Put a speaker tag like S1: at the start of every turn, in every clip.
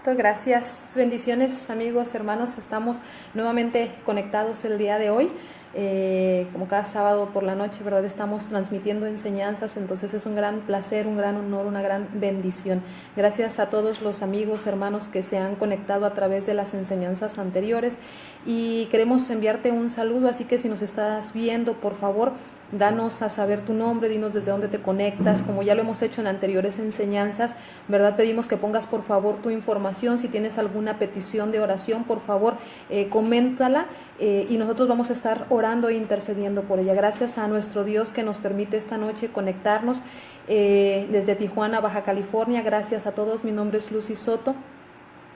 S1: Gracias, bendiciones amigos, hermanos, estamos nuevamente conectados el día de hoy. Como cada sábado por la noche, ¿verdad? Estamos transmitiendo enseñanzas, entonces es un gran placer, un gran honor, una gran bendición. Gracias a todos los amigos, hermanos que se han conectado a través de las enseñanzas anteriores y queremos enviarte un saludo, así que si nos estás viendo, por favor, danos a saber tu nombre, dinos desde dónde te conectas, como ya lo hemos hecho en anteriores enseñanzas, ¿verdad? Pedimos que pongas por favor tu información, si tienes alguna petición de oración, por favor, coméntala y nosotros vamos a estar orando e intercediendo por ella. Gracias a nuestro Dios que nos permite esta noche conectarnos desde Tijuana, Baja California. Gracias a todos, mi nombre es Lucy Soto,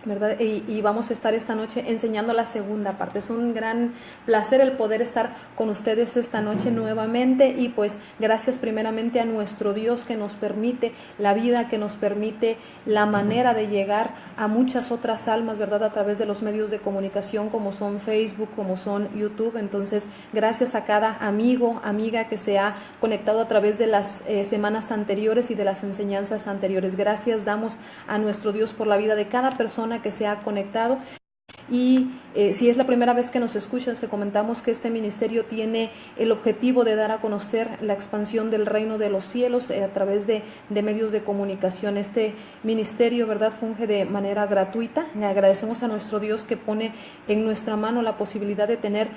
S1: ¿verdad? Y vamos a estar esta noche enseñando la segunda parte. Es un gran placer el poder estar con ustedes esta noche nuevamente y pues gracias primeramente a nuestro Dios que nos permite la vida, que nos permite la manera de llegar a muchas otras almas, ¿verdad? A través de los medios de comunicación como son Facebook, como son YouTube. Entonces, gracias a cada amigo, amiga que se ha conectado a través de las semanas anteriores y de las enseñanzas anteriores. Gracias damos a nuestro Dios por la vida de cada persona que se ha conectado. Y si es la primera vez que nos escuchan, te comentamos que este ministerio tiene el objetivo de dar a conocer la expansión del reino de los cielos a través de medios de comunicación. Este ministerio, ¿verdad?, funge de manera gratuita. Le agradecemos a nuestro Dios que pone en nuestra mano la posibilidad de tener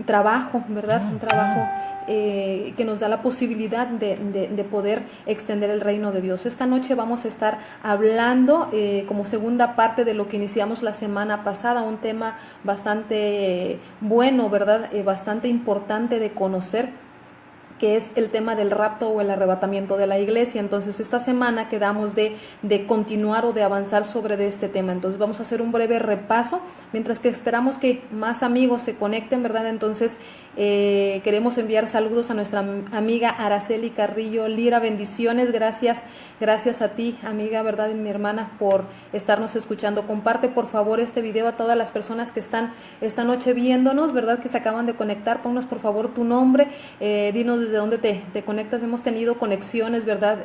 S1: trabajo, ¿verdad?, un trabajo que nos da la posibilidad de poder extender el reino de Dios. Esta noche vamos a estar hablando como segunda parte de lo que iniciamos la semana pasada, un tema bastante bueno, ¿verdad? Bastante importante de conocer, que es el tema del rapto o el arrebatamiento de la iglesia. Entonces esta semana quedamos de continuar o de avanzar sobre este tema. Entonces vamos a hacer un breve repaso, mientras que esperamos que más amigos se conecten, ¿verdad? Entonces queremos enviar saludos a nuestra amiga Araceli Carrillo Lira, bendiciones, gracias a ti, amiga, ¿verdad? Y mi hermana, por estarnos escuchando. Comparte por favor este video a todas las personas que están esta noche viéndonos, ¿verdad?, que se acaban de conectar. Ponnos por favor tu nombre, dinos desde dónde te conectas. Hemos tenido conexiones, ¿verdad?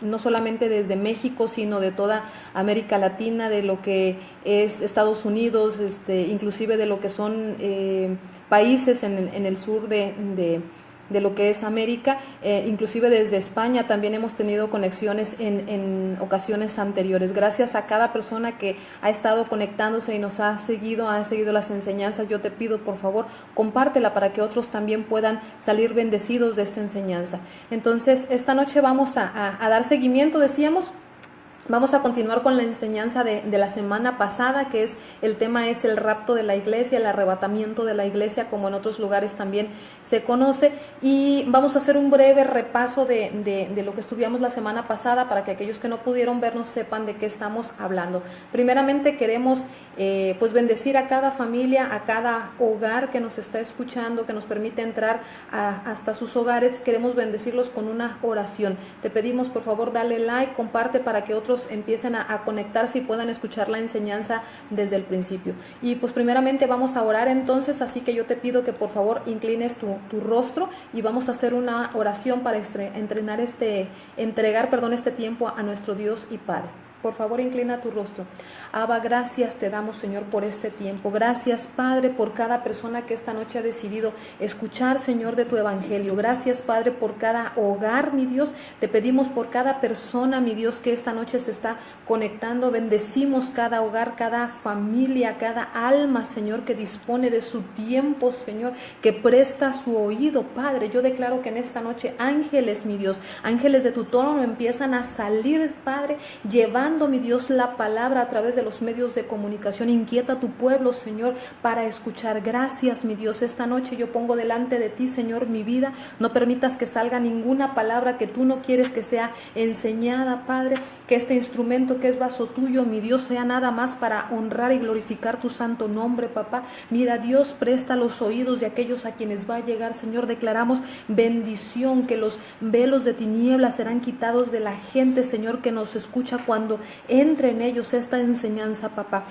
S1: No solamente desde México, sino de toda América Latina, de lo que es Estados Unidos, inclusive de lo que son países en el sur de lo que es América, inclusive desde España también hemos tenido conexiones en ocasiones anteriores. Gracias a cada persona que ha estado conectándose y nos ha seguido las enseñanzas. Yo te pido por favor, compártela para que otros también puedan salir bendecidos de esta enseñanza. Entonces, esta noche vamos a dar seguimiento, decíamos. Vamos a continuar con la enseñanza de la semana pasada, que el tema es el rapto de la iglesia, el arrebatamiento de la iglesia, como en otros lugares también se conoce, y vamos a hacer un breve repaso de lo que estudiamos la semana pasada para que aquellos que no pudieron vernos sepan de qué estamos hablando. Primeramente queremos pues bendecir a cada familia, a cada hogar que nos está escuchando, que nos permite entrar hasta sus hogares. Queremos bendecirlos con una oración. Te pedimos por favor dale like, comparte para que otros empiecen a conectarse y puedan escuchar la enseñanza desde el principio. Y pues primeramente vamos a orar entonces, así que yo te pido que por favor inclines tu rostro y vamos a hacer una oración para entregar este tiempo a nuestro Dios y Padre. Por favor, inclina tu rostro. Abba, gracias te damos, Señor, por este tiempo. Gracias, Padre, por cada persona que esta noche ha decidido escuchar, Señor, de tu evangelio. Gracias, Padre, por cada hogar, mi Dios. Te pedimos por cada persona, mi Dios, que esta noche se está conectando. Bendecimos cada hogar, cada familia, cada alma, Señor, que dispone de su tiempo, Señor, que presta su oído, Padre. Yo declaro que en esta noche ángeles, mi Dios, ángeles de tu trono empiezan a salir, Padre, llevando, mi Dios, la palabra a través de los medios de comunicación. Inquieta a tu pueblo, Señor, para escuchar. Gracias, mi Dios. Esta noche yo pongo delante de ti, Señor, mi vida. No permitas que salga ninguna palabra que tú no quieres que sea enseñada, Padre. Que este instrumento que es vaso tuyo, mi Dios, sea nada más para honrar y glorificar tu santo nombre, papá. Mira, Dios, presta los oídos de aquellos a quienes va a llegar, Señor. Declaramos bendición, que los velos de tinieblas serán quitados de la gente, Señor, que nos escucha cuando entre en ellos esta enseñanza, papá.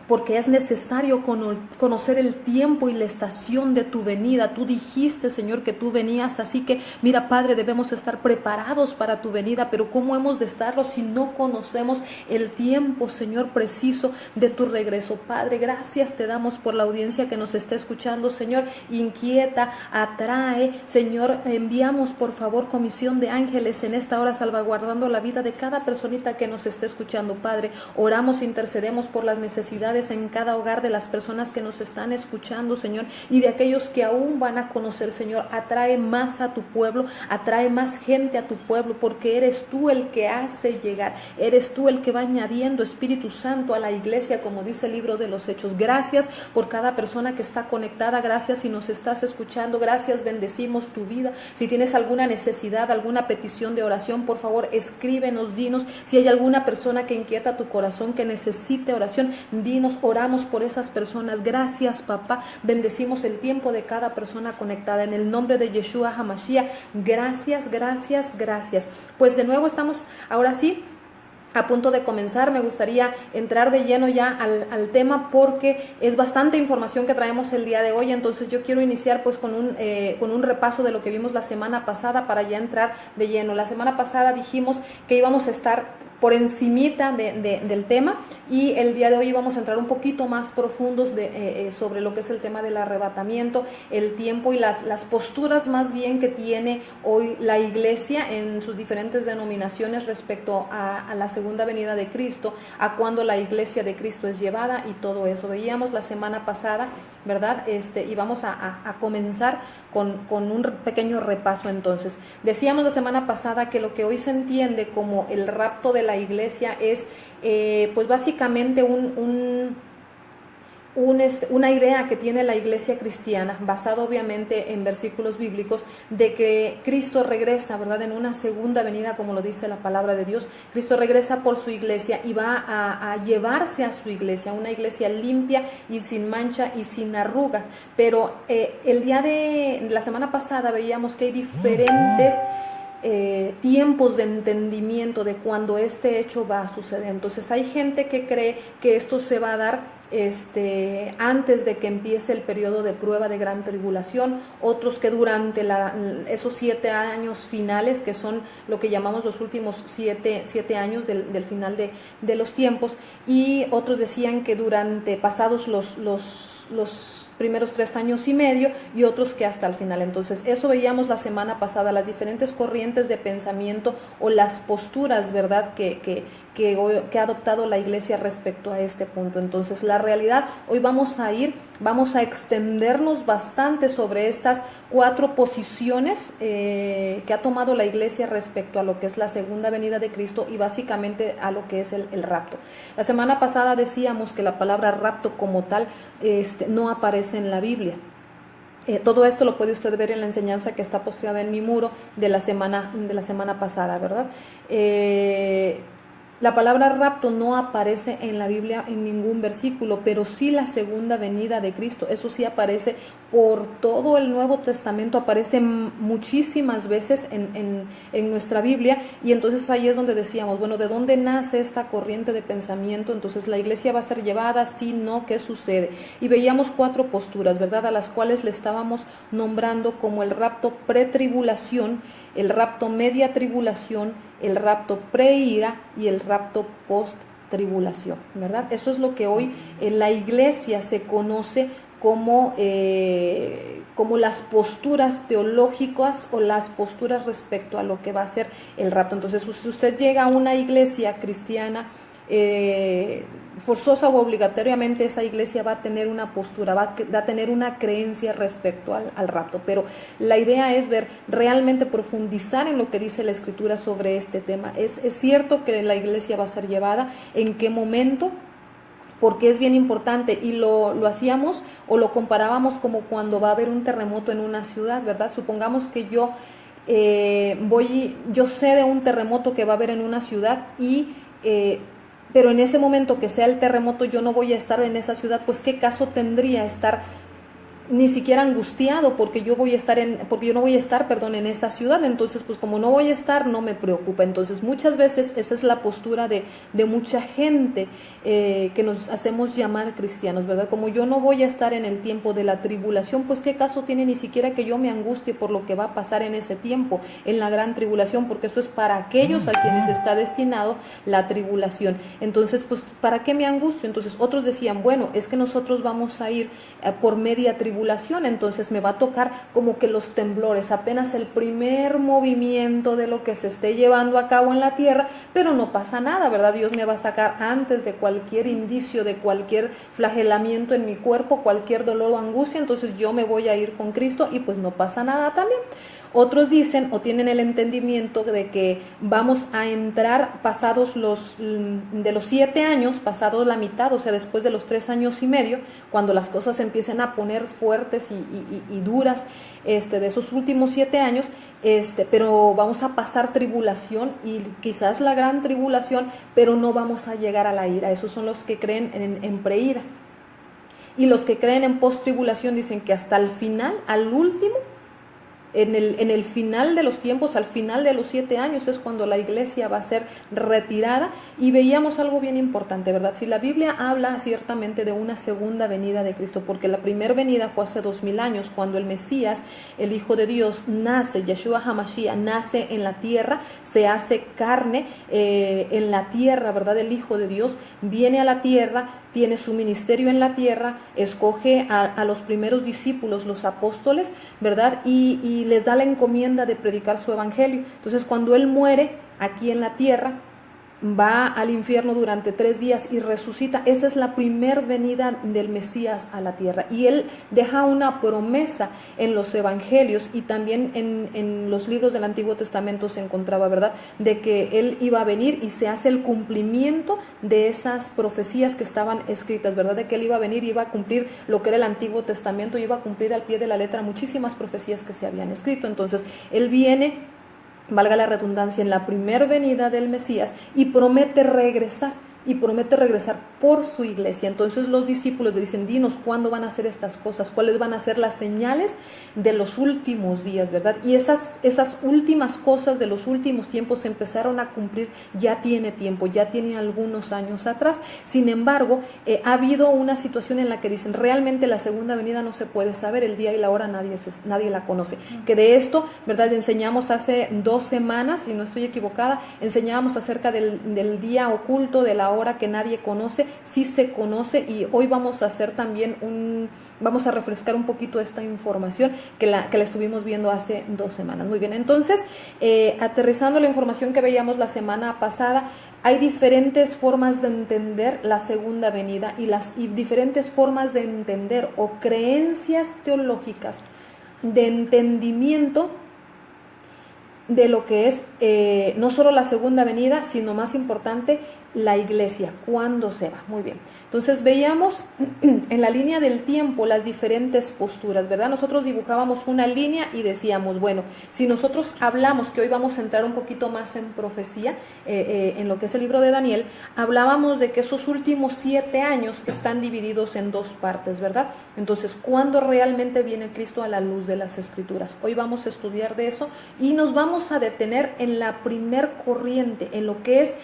S1: porque es necesario conocer el tiempo y la estación de tu venida. Tú dijiste, Señor, que tú venías, así que mira, Padre, debemos estar preparados para tu venida, pero ¿cómo hemos de estarlo si no conocemos el tiempo, Señor, preciso de tu regreso? Padre, gracias te damos por la audiencia que nos está escuchando, Señor. Inquieta, atrae, Señor, enviamos por favor comisión de ángeles en esta hora, salvaguardando la vida de cada personita que nos esté escuchando, Padre. Oramos, intercedemos por las necesidades en cada hogar de las personas que nos están escuchando, Señor, y de aquellos que aún van a conocer, Señor. Atrae más a tu pueblo, atrae más gente a tu pueblo, porque eres tú el que hace llegar, eres tú el que va añadiendo, Espíritu Santo, a la iglesia, como dice el libro de los Hechos. Gracias por cada persona que está conectada, gracias si nos estás escuchando, gracias, bendecimos tu vida. Si tienes alguna necesidad, alguna petición de oración, por favor, escríbenos, dinos. Si hay alguna persona que inquieta tu corazón, que necesite oración, dinos, oramos por esas personas. Gracias, papá, bendecimos el tiempo de cada persona conectada en el nombre de Yeshua HaMashiach. Gracias, gracias, gracias. Pues de nuevo estamos ahora sí a punto de comenzar. Me gustaría entrar de lleno ya al tema, porque es bastante información que traemos el día de hoy. Entonces yo quiero iniciar pues con un repaso de lo que vimos la semana pasada para ya entrar de lleno. La semana pasada dijimos que íbamos a estar por encimita del tema, y el día de hoy vamos a entrar un poquito más profundos sobre lo que es el tema del arrebatamiento, el tiempo y las posturas más bien que tiene hoy la iglesia en sus diferentes denominaciones respecto a la segunda venida de Cristo, a cuando la iglesia de Cristo es llevada y todo eso. Veíamos la semana pasada, ¿verdad? Y vamos a comenzar con un pequeño repaso. Entonces, decíamos la semana pasada que lo que hoy se entiende como el rapto de la iglesia es pues básicamente una idea que tiene la iglesia cristiana, basada obviamente en versículos bíblicos, de que Cristo regresa, ¿verdad?, en una segunda venida, como lo dice la palabra de Dios. Cristo regresa por su iglesia y va a llevarse a su iglesia, una iglesia limpia y sin mancha y sin arruga. Pero el día de la semana pasada veíamos que hay diferentes tiempos de entendimiento de cuando este hecho va a suceder. Entonces hay gente que cree que esto se va a dar antes de que empiece el periodo de prueba de gran tribulación, otros que durante esos 7 años finales, que son lo que llamamos los últimos 7 años del final de los tiempos, y otros decían que durante pasados los primeros 3 años y medio, y otros que hasta el final. Entonces eso veíamos la semana pasada, las diferentes corrientes de pensamiento o las posturas, ¿verdad?, que ha adoptado la iglesia respecto a este punto. Entonces la realidad, hoy vamos a extendernos bastante sobre estas 4 posiciones que ha tomado la iglesia respecto a lo que es la segunda venida de Cristo y básicamente a lo que es el rapto. La semana pasada decíamos que la palabra rapto como tal no aparece en la Biblia. Todo esto lo puede usted ver en la enseñanza que está posteada en mi muro de la semana pasada, ¿verdad? La palabra rapto no aparece en la Biblia en ningún versículo, pero sí la segunda venida de Cristo. Eso sí aparece por todo el Nuevo Testamento, aparece muchísimas veces en nuestra Biblia, y entonces ahí es donde decíamos, bueno, ¿de dónde nace esta corriente de pensamiento? Entonces la iglesia va a ser llevada, sí, no, ¿qué sucede? Y veíamos 4 posturas, ¿verdad?, a las cuales le estábamos nombrando como el rapto pretribulación, el rapto media tribulación, el rapto preira y el rapto post-tribulación, ¿verdad? Eso es lo que hoy en la iglesia se conoce como las posturas teológicas o las posturas respecto a lo que va a ser el rapto. Entonces, si usted llega a una iglesia cristiana, forzosa o obligatoriamente esa iglesia va a tener una postura, va a tener una creencia respecto al rapto, pero la idea es ver, realmente profundizar en lo que dice la Escritura sobre este tema. Es cierto que la iglesia va a ser llevada, ¿en qué momento? Porque es bien importante, y lo hacíamos o lo comparábamos como cuando va a haber un terremoto en una ciudad, ¿verdad? Supongamos que yo sé de un terremoto que va a haber en una ciudad pero en ese momento que sea el terremoto yo no voy a estar en esa ciudad, pues qué caso tendría estar ni siquiera angustiado porque yo no voy a estar, perdón, en esa ciudad. Entonces, pues como no voy a estar, no me preocupa. Entonces, muchas veces esa es la postura de mucha gente que nos hacemos llamar cristianos, ¿verdad? Como yo no voy a estar en el tiempo de la tribulación, pues qué caso tiene ni siquiera que yo me angustie por lo que va a pasar en ese tiempo, en la gran tribulación, porque eso es para aquellos a quienes está destinado la tribulación. Entonces, pues, ¿para qué me angustio? Entonces, otros decían, bueno, es que nosotros vamos a ir por media tribulación, entonces me va a tocar como que los temblores, apenas el primer movimiento de lo que se esté llevando a cabo en la tierra, pero no pasa nada, ¿verdad? Dios me va a sacar antes de cualquier indicio, de cualquier flagelamiento en mi cuerpo, cualquier dolor o angustia, entonces yo me voy a ir con Cristo y pues no pasa nada también. Otros dicen o tienen el entendimiento de que vamos a entrar pasados de los 7 años, pasados la mitad, o sea, después de los 3 años y medio, cuando las cosas empiecen a poner fuertes y duras, de esos últimos 7 años, pero vamos a pasar tribulación y quizás la gran tribulación, pero no vamos a llegar a la ira. Esos son los que creen en preira. Y los que creen en post-tribulación dicen que hasta el final, al último, en el final de los tiempos, al final de los 7 años es cuando la iglesia va a ser retirada. Y veíamos algo bien importante, ¿verdad? Si la Biblia habla ciertamente de una segunda venida de Cristo, porque la primera venida fue hace 2000 años, cuando el Mesías, el Hijo de Dios, nace, Yeshua HaMashiach, nace en la tierra, se hace carne en la tierra, ¿verdad? El Hijo de Dios viene a la tierra, tiene su ministerio en la tierra, escoge a los primeros discípulos, los apóstoles, ¿verdad? Y les da la encomienda de predicar su evangelio. Entonces, cuando Él muere aquí en la tierra, va al infierno durante 3 días y resucita. Esa es la primer venida del Mesías a la tierra. Y Él deja una promesa en los evangelios y también en los libros del Antiguo Testamento se encontraba, ¿verdad?, de que Él iba a venir y se hace el cumplimiento de esas profecías que estaban escritas, ¿verdad?, de que Él iba a venir y iba a cumplir lo que era el Antiguo Testamento, iba a cumplir al pie de la letra muchísimas profecías que se habían escrito. Entonces, Él viene, valga la redundancia, en la primera venida del Mesías y promete regresar por su iglesia. Entonces los discípulos le dicen, dinos cuándo van a hacer estas cosas, cuáles van a ser las señales de los últimos días, ¿verdad? Y esas últimas cosas de los últimos tiempos se empezaron a cumplir, ya tiene tiempo, ya tiene algunos años atrás. Sin embargo, ha habido una situación en la que dicen, realmente la segunda venida no se puede saber, el día y la hora nadie la conoce. Que de esto, ¿verdad?, enseñamos hace 2 semanas, si no estoy equivocada, enseñábamos acerca del día oculto, de la hora que nadie conoce. Sí se conoce, y hoy vamos a hacer también vamos a refrescar un poquito esta información que la estuvimos viendo hace 2 semanas. Muy bien, entonces, aterrizando la información que veíamos la semana pasada, hay diferentes formas de entender la segunda venida y diferentes formas de entender o creencias teológicas de entendimiento de lo que es no solo la segunda venida, sino más importante, la iglesia, ¿cuándo se va? Muy bien, entonces veíamos en la línea del tiempo las diferentes posturas, ¿verdad? Nosotros dibujábamos una línea y decíamos, bueno, si nosotros hablamos, que hoy vamos a entrar un poquito más en profecía, en lo que es el libro de Daniel, hablábamos de que esos últimos 7 años están divididos en 2 partes, ¿verdad? Entonces, ¿cuándo realmente viene Cristo a la luz de las Escrituras? Hoy vamos a estudiar de eso y nos vamos a detener en la primer corriente, en lo que es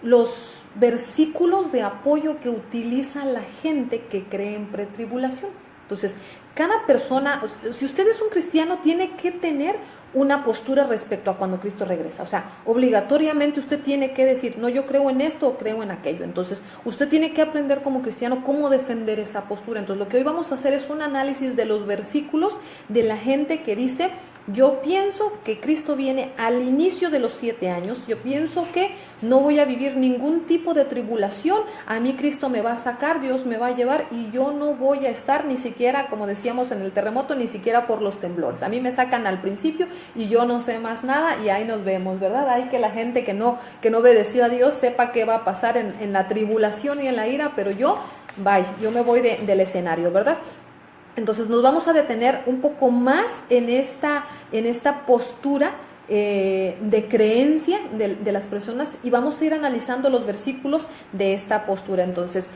S1: los versículos de apoyo que utiliza la gente que cree en pretribulación. Entonces, cada persona, si usted es un cristiano, tiene que tener una postura respecto a cuando Cristo regresa. O sea, obligatoriamente usted tiene que decir, no, yo creo en esto o creo en aquello. Entonces, usted tiene que aprender como cristiano cómo defender esa postura. Entonces, lo que hoy vamos a hacer es un análisis de los versículos de la gente que dice, yo pienso que Cristo viene al inicio de los 7 años, yo pienso que no voy a vivir ningún tipo de tribulación, a mí Cristo me va a sacar, Dios me va a llevar y yo no voy a estar ni siquiera, como decíamos en el terremoto, ni siquiera por los temblores. A mí me sacan al principio y yo no sé más nada y ahí nos vemos, ¿verdad? Hay que la gente que no obedeció a Dios sepa qué va a pasar en la tribulación y en la ira, pero yo me voy del escenario, ¿verdad? Entonces nos vamos a detener un poco más en esta postura de creencia de las personas y vamos a ir analizando los versículos de esta postura. Entonces,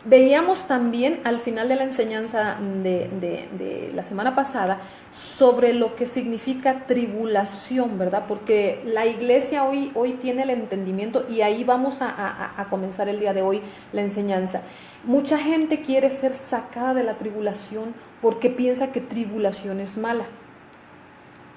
S1: Veíamos también al final de la enseñanza de la semana pasada sobre lo que significa tribulación, ¿verdad? Porque la iglesia hoy tiene el entendimiento, y ahí vamos a comenzar el día de hoy la enseñanza. Mucha gente quiere ser sacada de la tribulación porque piensa que tribulación es mala.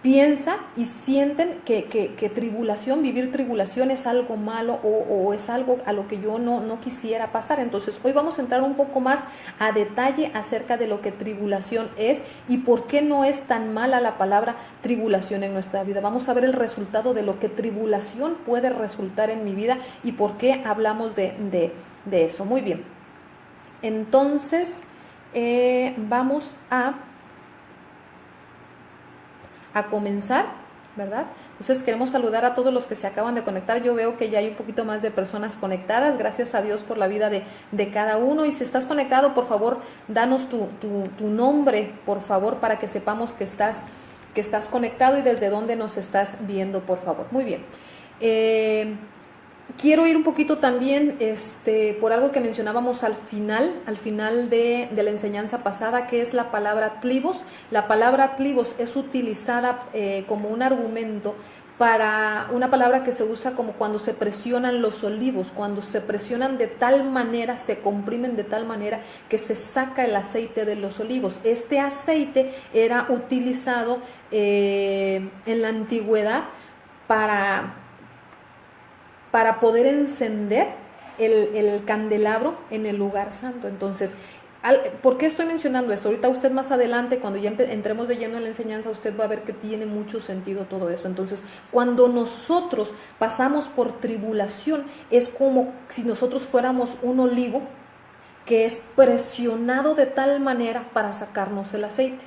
S1: Piensa y sienten que tribulación, vivir tribulación es algo malo, o es algo a lo que yo no quisiera pasar. Entonces hoy vamos a entrar un poco más a detalle acerca de lo que tribulación es y por qué no es tan mala la palabra tribulación en nuestra vida. Vamos a ver el resultado de lo que tribulación puede resultar en mi vida y por qué hablamos de eso. Muy bien, entonces vamos a comenzar, ¿verdad? Entonces queremos saludar a todos los que se acaban de conectar. Yo veo que ya hay un poquito más de personas conectadas. Gracias a Dios por la vida de cada uno. Y si estás conectado, por favor, danos tu nombre, por favor, para que sepamos que estás conectado y desde dónde nos estás viendo, por favor. Muy bien. Quiero ir un poquito también por algo que mencionábamos al final de la enseñanza pasada, que es la palabra tlibos. La palabra tlibos es utilizada como un argumento para una palabra que se usa como cuando se presionan los olivos, cuando se presionan de tal manera, se comprimen de tal manera que se saca el aceite de los olivos. Este aceite era utilizado en la antigüedad para poder encender el candelabro en el lugar santo. Entonces, ¿por qué estoy mencionando esto? Ahorita usted más adelante, cuando ya entremos de lleno en la enseñanza, usted va a ver que tiene mucho sentido todo eso. Entonces, cuando nosotros pasamos por tribulación, es como si nosotros fuéramos un olivo que es presionado de tal manera para sacarnos el aceite.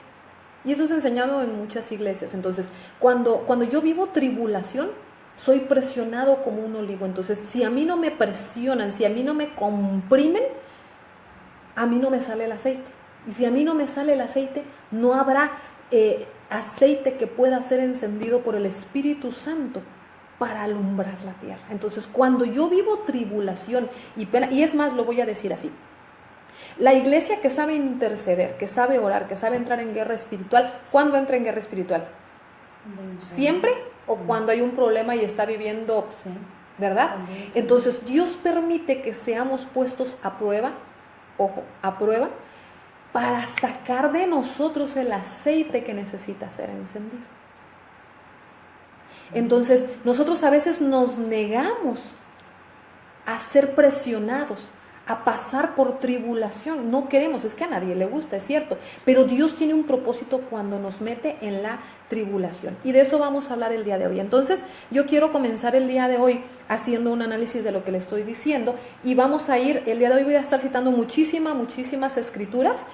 S1: Y eso es enseñado en muchas iglesias. Entonces, cuando yo vivo tribulación, soy presionado como un olivo. Entonces, si a mí no me presionan, si a mí no me comprimen, a mí no me sale el aceite. Y si a mí no me sale el aceite, no habrá aceite que pueda ser encendido por el Espíritu Santo para alumbrar la tierra. Entonces, cuando yo vivo tribulación y pena, y es más, lo voy a decir así, la iglesia que sabe interceder, que sabe orar, que sabe entrar en guerra espiritual, ¿cuándo entra en guerra espiritual? ¿Siempre? ¿O cuando hay un problema y está viviendo, verdad? Entonces Dios permite que seamos puestos a prueba, ojo, a prueba, para sacar de nosotros el aceite que necesita ser encendido. Entonces nosotros a veces nos negamos a ser presionados, a pasar por tribulación. No queremos, es que a nadie le gusta, es cierto, pero Dios tiene un propósito cuando nos mete en la tribulación, y de eso vamos a hablar el día de hoy. Entonces yo quiero comenzar el día de hoy haciendo un análisis de lo que le estoy diciendo, y vamos a ir, el día de hoy voy a estar citando muchísimas escrituras,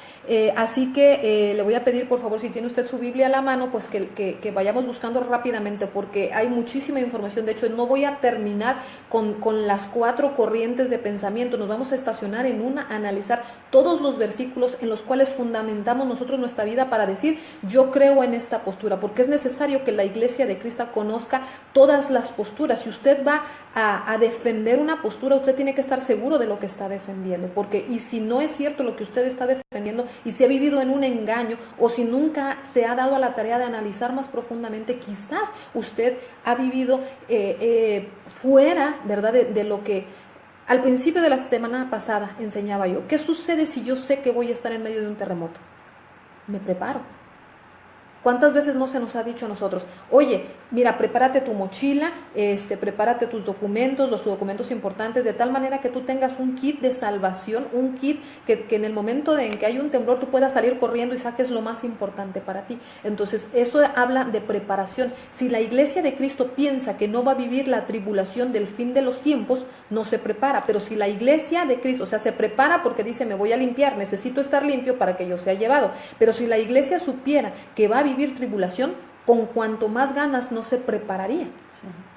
S1: así que le voy a pedir, por favor, si tiene usted su Biblia a la mano, pues que vayamos buscando rápidamente, porque hay muchísima información. De hecho, no voy a terminar con las 4 corrientes de pensamiento. Nos vamos a estacionar en una, analizar todos los versículos en los cuales fundamentamos nosotros nuestra vida para decir, yo creo en esta postura, porque es necesario que la iglesia de Cristo conozca todas las posturas. Si usted va a defender una postura, usted tiene que estar seguro de lo que está defendiendo, y si no es cierto lo que usted está defendiendo, y si ha vivido en un engaño, o si nunca se ha dado a la tarea de analizar más profundamente, quizás usted ha vivido fuera, ¿verdad?, de lo que al principio de la semana pasada enseñaba yo. ¿Qué sucede si yo sé que voy a estar en medio de un terremoto? Me preparo. ¿Cuántas veces no se nos ha dicho a nosotros, oye, mira, prepárate tu mochila, prepárate tus documentos, los documentos importantes, de tal manera que tú tengas un kit de salvación, un kit que en el momento en que hay un temblor tú puedas salir corriendo y saques lo más importante para ti? Entonces, eso habla de preparación. Si la iglesia de Cristo piensa que no va a vivir la tribulación del fin de los tiempos, no se prepara. Pero si la iglesia de Cristo, o sea, se prepara porque dice, me voy a limpiar, necesito estar limpio para que yo sea llevado. Pero si la iglesia supiera que va a vivir tribulación, con cuanto más ganas no se prepararía,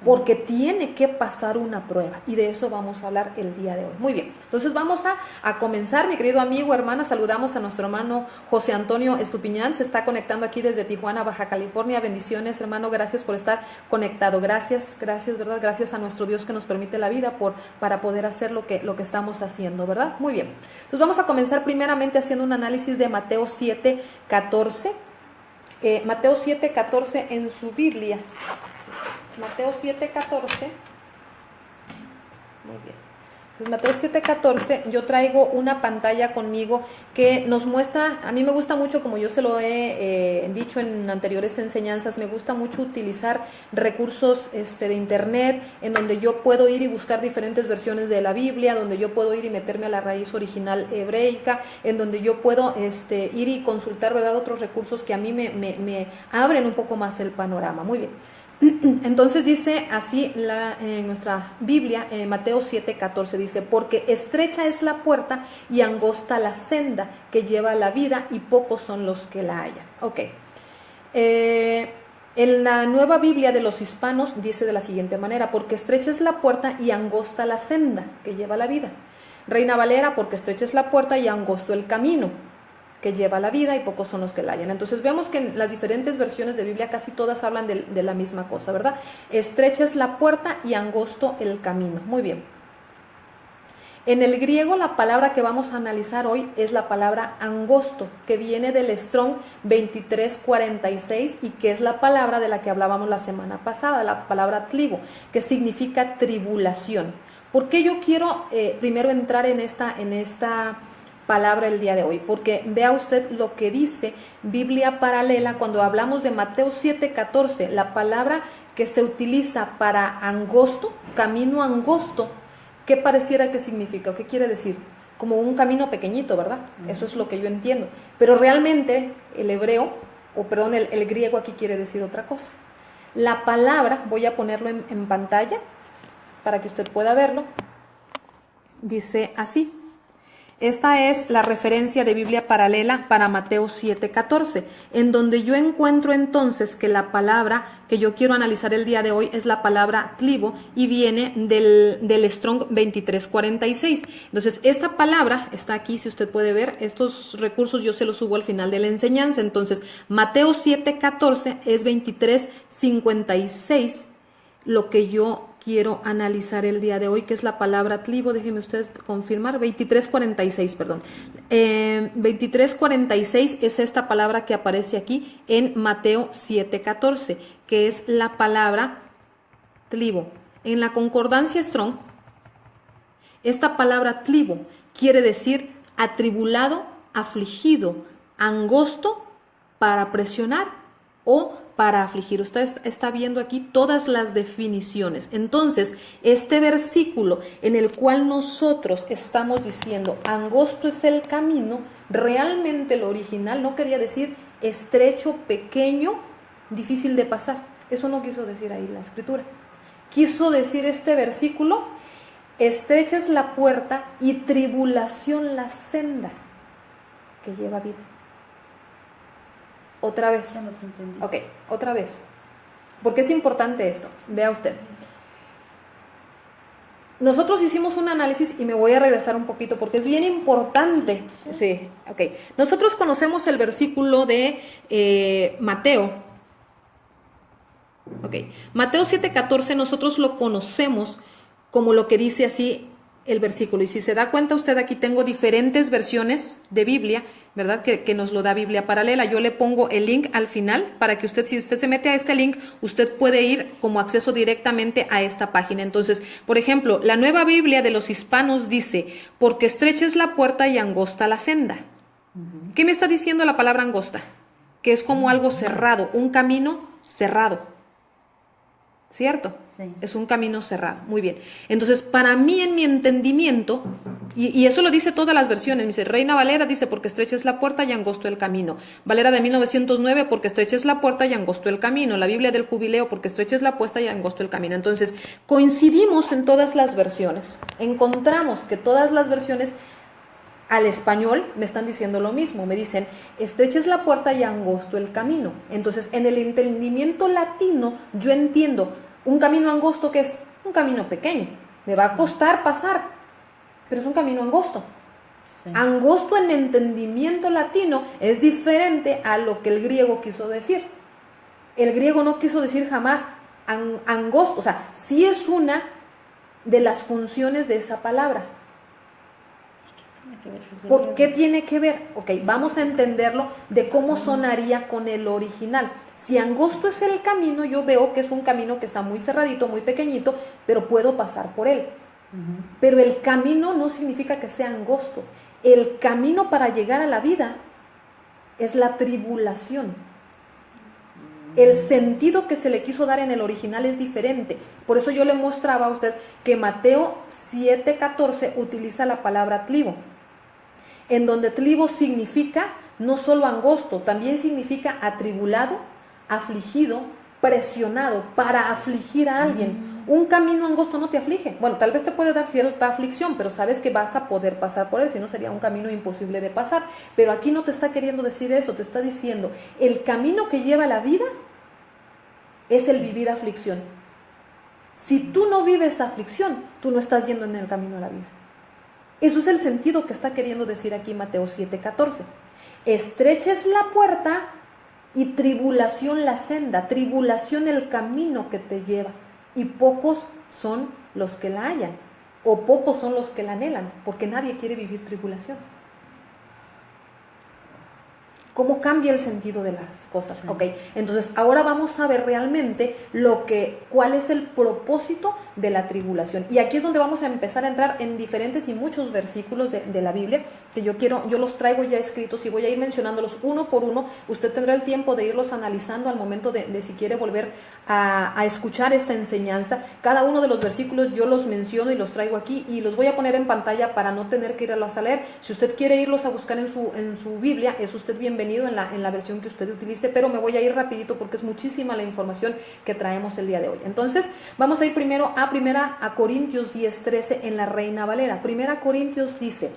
S1: porque tiene que pasar una prueba, y de eso vamos a hablar el día de hoy. Muy bien, entonces vamos a comenzar, mi querido amigo, hermana. Saludamos a nuestro hermano José Antonio Estupiñán, se está conectando aquí desde Tijuana, Baja California. Bendiciones, hermano, gracias por estar conectado, gracias, ¿verdad? Gracias a nuestro Dios que nos permite la vida para poder hacer lo que estamos haciendo, ¿verdad? Muy bien, entonces vamos a comenzar primeramente haciendo un análisis de Mateo 7:14. Mateo 7:14 en su Biblia. Mateo 7:14. Muy bien. Entonces, Mateo 7:14, yo traigo una pantalla conmigo que nos muestra, a mí me gusta mucho, como yo se lo he dicho en anteriores enseñanzas, me gusta mucho utilizar recursos de internet, en donde yo puedo ir y buscar diferentes versiones de la Biblia, donde yo puedo ir y meterme a la raíz original hebreica, en donde yo puedo ir y consultar, ¿verdad?, otros recursos que a mí me abren un poco más el panorama. Muy bien. Entonces dice así en nuestra Biblia, Mateo 7:14, dice: porque estrecha es la puerta y angosta la senda que lleva a la vida, y pocos son los que la hallan. Ok. En la Nueva Biblia de los Hispanos dice de la siguiente manera: porque estrecha es la puerta y angosta la senda que lleva a la vida. Reina Valera: porque estrecha es la puerta y angosto el camino que lleva a la vida, y pocos son los que la hallan. Entonces vemos que en las diferentes versiones de Biblia casi todas hablan de la misma cosa, ¿verdad? Estrecha es la puerta y angosto el camino. Muy bien. En el griego, la palabra que vamos a analizar hoy es la palabra angosto, que viene del Strong 2346, y que es la palabra de la que hablábamos la semana pasada, la palabra tlibo, que significa tribulación. ¿Por qué yo quiero primero entrar en esta palabra el día de hoy? Porque vea usted lo que dice Biblia Paralela cuando hablamos de Mateo 7:14, la palabra que se utiliza para angosto, camino angosto. ¿Qué pareciera que significa? ¿O qué quiere decir? Como un camino pequeñito, ¿verdad? Eso es lo que yo entiendo. Pero realmente el el griego aquí quiere decir otra cosa. La palabra, voy a ponerlo en pantalla para que usted pueda verlo, dice así. Esta es la referencia de Biblia Paralela para Mateo 7:14, en donde yo encuentro entonces que la palabra que yo quiero analizar el día de hoy es la palabra tlibo, y viene del Strong 2346. Entonces, esta palabra está aquí, si usted puede ver, estos recursos yo se los subo al final de la enseñanza. Entonces, Mateo 7:14 es 2356, lo que yo quiero analizar el día de hoy, que es la palabra tlibo. Déjeme usted confirmar, 2346, perdón. 2346 es esta palabra que aparece aquí en Mateo 7:14, que es la palabra tlibo. En la concordancia Strong, esta palabra tlibo quiere decir atribulado, afligido, angosto, para presionar o para afligir. Usted está viendo aquí todas las definiciones. Entonces, este versículo en el cual nosotros estamos diciendo angosto es el camino, realmente el original no quería decir estrecho, pequeño, difícil de pasar. Eso no quiso decir ahí la escritura. Quiso decir este versículo: estrecha es la puerta y tribulación la senda que lleva vida. Otra vez.
S2: Ya no te entendí.
S1: Ok, otra vez. Porque es importante esto. Vea usted. Nosotros hicimos un análisis, y me voy a regresar un poquito porque es bien importante. Sí, ok. Nosotros conocemos el versículo de Mateo. Ok. Mateo 7:14 nosotros lo conocemos como lo que dice así el versículo. Y si se da cuenta usted, aquí tengo diferentes versiones de Biblia, ¿verdad? Que nos lo da Biblia Paralela. Yo le pongo el link al final para que usted, si usted se mete a este link, usted puede ir como acceso directamente a esta página. Entonces, por ejemplo, la Nueva Biblia de los Hispanos dice: porque estrecha es la puerta y angosta la senda. ¿Qué me está diciendo la palabra angosta? Que es como algo cerrado, un camino cerrado. ¿Cierto?
S2: Sí.
S1: Es un camino cerrado. Muy bien. Entonces, para mí, en mi entendimiento, y eso lo dice todas las versiones, dice Reina Valera, dice: porque estrecha es la puerta y angosto el camino. Valera de 1909, porque estrecha es la puerta y angosto el camino. La Biblia del Jubileo, porque estrecha es la puerta y angosto el camino. Entonces, coincidimos en todas las versiones. Encontramos que todas las versiones Al español me están diciendo lo mismo, me dicen, estrecha es la puerta y angosto el camino. Entonces, en el entendimiento latino, yo entiendo, un camino angosto, ¿qué es? Un camino pequeño, me va a costar pasar, pero es un camino angosto. Sí. Angosto en entendimiento latino es diferente a lo que el griego quiso decir. El griego no quiso decir jamás angosto, o sea, sí es una de las funciones de esa palabra. ¿Por qué tiene que ver? Ok, vamos a entenderlo de cómo sonaría con el original. Si angosto es el camino, yo veo que es un camino que está muy cerradito, muy pequeñito, pero puedo pasar por él. Pero el camino no significa que sea angosto. El camino para llegar a la vida es la tribulación. El sentido que se le quiso dar en el original es diferente. Por eso yo le mostraba a usted que Mateo 7:14 utiliza la palabra tlibo, en donde tlibo significa no solo angosto, también significa atribulado, afligido, presionado, para afligir a alguien. Un camino angosto no te aflige. Bueno, tal vez te puede dar cierta aflicción, pero sabes que vas a poder pasar por él, si no sería un camino imposible de pasar. Pero aquí no te está queriendo decir eso, te está diciendo, el camino que lleva a la vida es el vivir aflicción. Si tú no vives aflicción, tú no estás yendo en el camino a la vida. Eso es el sentido que está queriendo decir aquí Mateo 7:14. Estrecha es la puerta y tribulación la senda, tribulación el camino que te lleva, y pocos son los que la hallan, o pocos son los que la anhelan, porque nadie quiere vivir tribulación. ¿Cómo cambia el sentido de las cosas? Sí. Ok, entonces ahora vamos a ver realmente cuál es el propósito de la tribulación. Y aquí es donde vamos a empezar a entrar en diferentes y muchos versículos de la Biblia, que yo los traigo ya escritos y voy a ir mencionándolos uno por uno. Usted tendrá el tiempo de irlos analizando al momento de si quiere volver a escuchar esta enseñanza. Cada uno de los versículos yo los menciono y los traigo aquí y los voy a poner en pantalla para no tener que irlos a leer. Si usted quiere irlos a buscar en su Biblia, es usted bienvenido en la versión que usted utilice, pero me voy a ir rapidito porque es muchísima la información que traemos el día de hoy. Entonces, vamos a ir primero a Corintios 10:13 en la Reina Valera. 1 Corintios dice,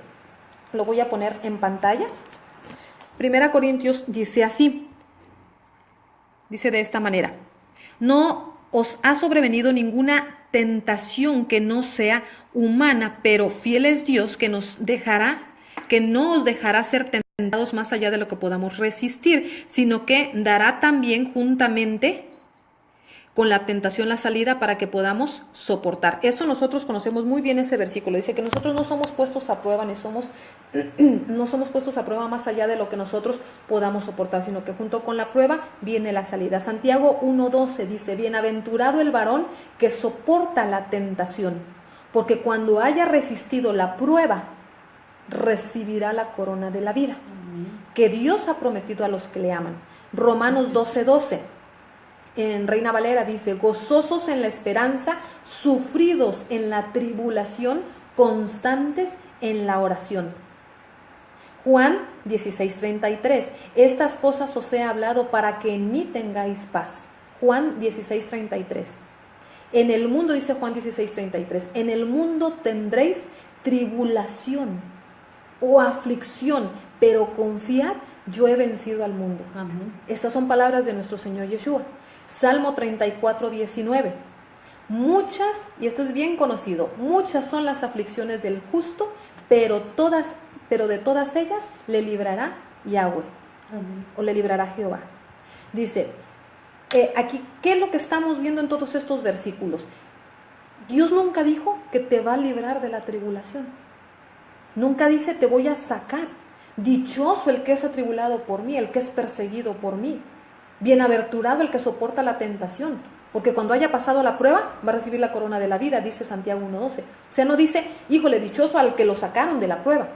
S1: lo voy a poner en pantalla. 1 Corintios dice así, dice de esta manera: no os ha sobrevenido ninguna tentación que no sea humana, pero fiel es Dios que no os dejará ser tentados más allá de lo que podamos resistir, sino que dará también juntamente con la tentación la salida para que podamos soportar. Eso nosotros conocemos muy bien ese versículo. Dice que nosotros no somos puestos a prueba, no somos puestos a prueba más allá de lo que nosotros podamos soportar, sino que junto con la prueba viene la salida. Santiago 1:12 dice, bienaventurado el varón que soporta la tentación, porque cuando haya resistido la prueba, recibirá la corona de la vida que Dios ha prometido a los que le aman. Romanos 12:12 en Reina Valera dice, gozosos en la esperanza, sufridos en la tribulación, constantes en la oración. Juan 16:33, estas cosas os he hablado para que en mí tengáis paz. Juan 16:33. En el mundo, dice Juan 16:33, en el mundo tendréis tribulación o aflicción, pero confiad, yo he vencido al mundo. Amén. Estas son palabras de nuestro Señor Yeshua. Salmo 34:19. Muchas, y esto es bien conocido, muchas son las aflicciones del justo, pero de todas ellas le librará Yahweh. Amén. O le librará Jehová. Dice, aquí, ¿qué es lo que estamos viendo en todos estos versículos? Dios nunca dijo que te va a librar de la tribulación. Nunca dice te voy a sacar. Dichoso el que es atribulado por mí, el que es perseguido por mí. Bienaventurado el que soporta la tentación, porque cuando haya pasado la prueba va a recibir la corona de la vida, dice Santiago 1:12. O sea, no dice, híjole, dichoso al que lo sacaron de la prueba.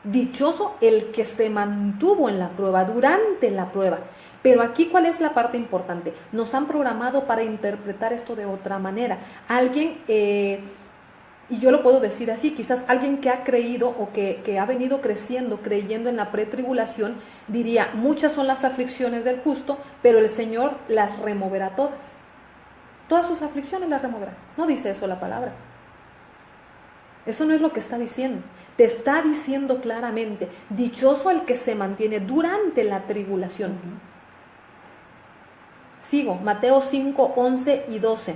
S1: Dichoso el que se mantuvo en la prueba, durante la prueba. Pero aquí, ¿cuál es la parte importante? Nos han programado para interpretar esto de otra manera. Alguien... y yo lo puedo decir así, quizás alguien que ha creído o que ha venido creciendo, creyendo en la pretribulación, diría, muchas son las aflicciones del justo, pero el Señor las removerá todas. Todas sus aflicciones las removerá. No dice eso la palabra. Eso no es lo que está diciendo. Te está diciendo claramente, dichoso el que se mantiene durante la tribulación. Sigo, Mateo 5, 11 y 12.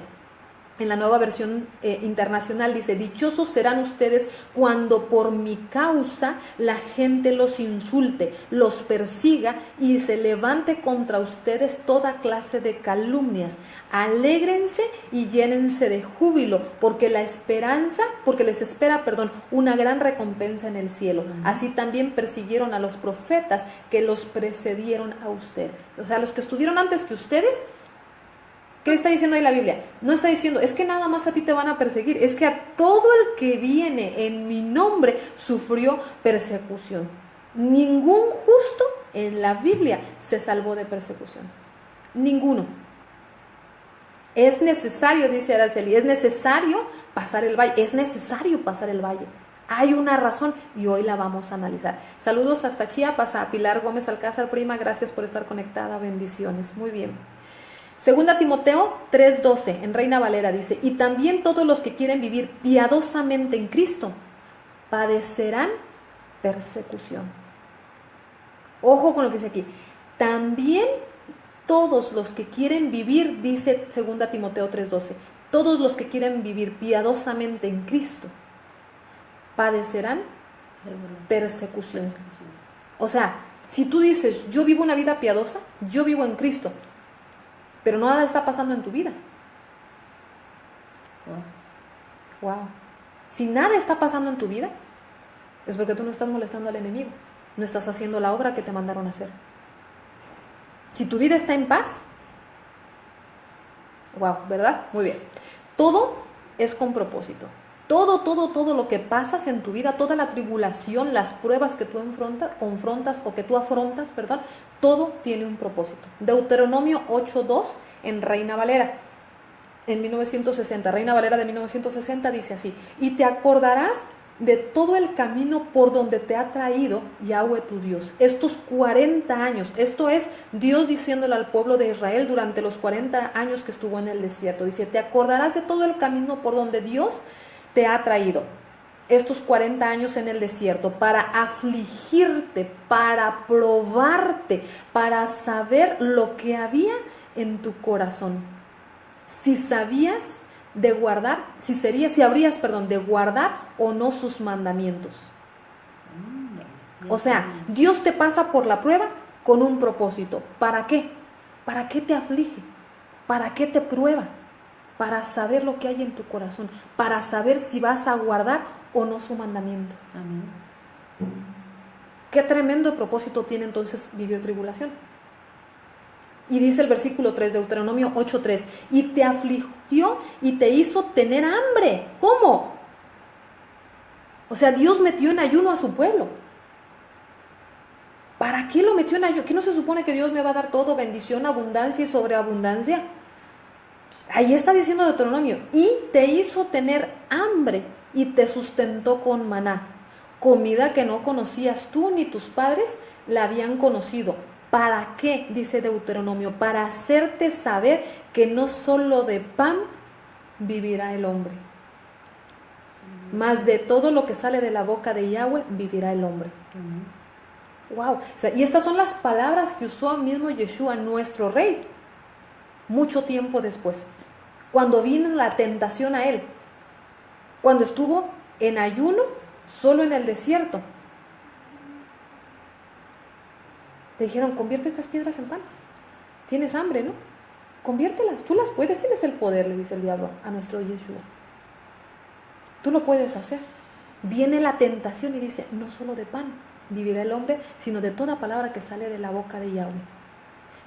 S1: En la Nueva Versión Internacional dice, dichosos serán ustedes cuando por mi causa la gente los insulte, los persiga y se levante contra ustedes toda clase de calumnias. Alégrense y llénense de júbilo, porque les espera, una gran recompensa en el cielo. Así también persiguieron a los profetas que los precedieron a ustedes. O sea, los que estuvieron antes que ustedes. ¿Qué está diciendo ahí la Biblia? No está diciendo, es que nada más a ti te van a perseguir, es que a todo el que viene en mi nombre sufrió persecución. Ningún justo en la Biblia se salvó de persecución. Ninguno. Es necesario, dice Araceli, es necesario pasar el valle, Hay una razón y hoy la vamos a analizar. Saludos hasta Chiapas, a Pilar Gómez Alcázar, prima, gracias por estar conectada, bendiciones. Muy bien. Segunda Timoteo 3:12, en Reina Valera dice, y también todos los que quieren vivir piadosamente en Cristo padecerán persecución. Ojo con lo que dice aquí. También todos los que quieren vivir, dice Segunda Timoteo 3:12, todos los que quieren vivir piadosamente en Cristo padecerán persecución. O sea, si tú dices, yo vivo una vida piadosa, yo vivo en Cristo, pero nada está pasando en tu vida. Wow. Si nada está pasando en tu vida, es porque tú no estás molestando al enemigo, no estás haciendo la obra que te mandaron a hacer. Si tu vida está en paz, wow, ¿verdad? Muy bien. Todo es con propósito. Todo lo que pasas en tu vida, toda la tribulación, las pruebas que tú afrontas, todo tiene un propósito. Deuteronomio 8:2 en Reina Valera, en 1960, Reina Valera de 1960 dice así, y te acordarás de todo el camino por donde te ha traído Yahweh tu Dios, estos 40 años, esto es Dios diciéndole al pueblo de Israel durante los 40 años que estuvo en el desierto, dice, te acordarás de todo el camino por donde Dios te ha traído estos 40 años en el desierto para afligirte, para probarte, para saber lo que había en tu corazón. Si sabías de guardar, si habrías de guardar o no sus mandamientos. O sea, Dios te pasa por la prueba con un propósito. ¿Para qué? ¿Para qué te aflige? ¿Para qué te prueba? Para saber lo que hay en tu corazón, para saber si vas a guardar o no su mandamiento. Amén. Qué tremendo propósito tiene entonces vivir tribulación. Y dice el versículo 3, Deuteronomio 8:3, y te afligió y te hizo tener hambre. ¿Cómo? O sea, Dios metió en ayuno a su pueblo. ¿Para qué lo metió en ayuno? ¿Qué no se supone que Dios me va a dar todo, bendición, abundancia y sobreabundancia? Ahí está diciendo Deuteronomio, y te hizo tener hambre y te sustentó con maná, comida que no conocías tú ni tus padres la habían conocido. ¿Para qué? Dice Deuteronomio, para hacerte saber que no solo de pan vivirá el hombre, mas de todo lo que sale de la boca de Yahweh vivirá el hombre. Wow. O sea, y estas son las palabras que usó mismo Yeshua, nuestro rey, mucho tiempo después, cuando vino la tentación a él, cuando estuvo en ayuno, solo en el desierto. Le dijeron, convierte estas piedras en pan. Tienes hambre, ¿no? Conviértelas, tú las puedes, tienes el poder, le dice el diablo a nuestro Yeshua. Tú lo puedes hacer. Viene la tentación y dice, no solo de pan vivirá el hombre, sino de toda palabra que sale de la boca de Yahweh.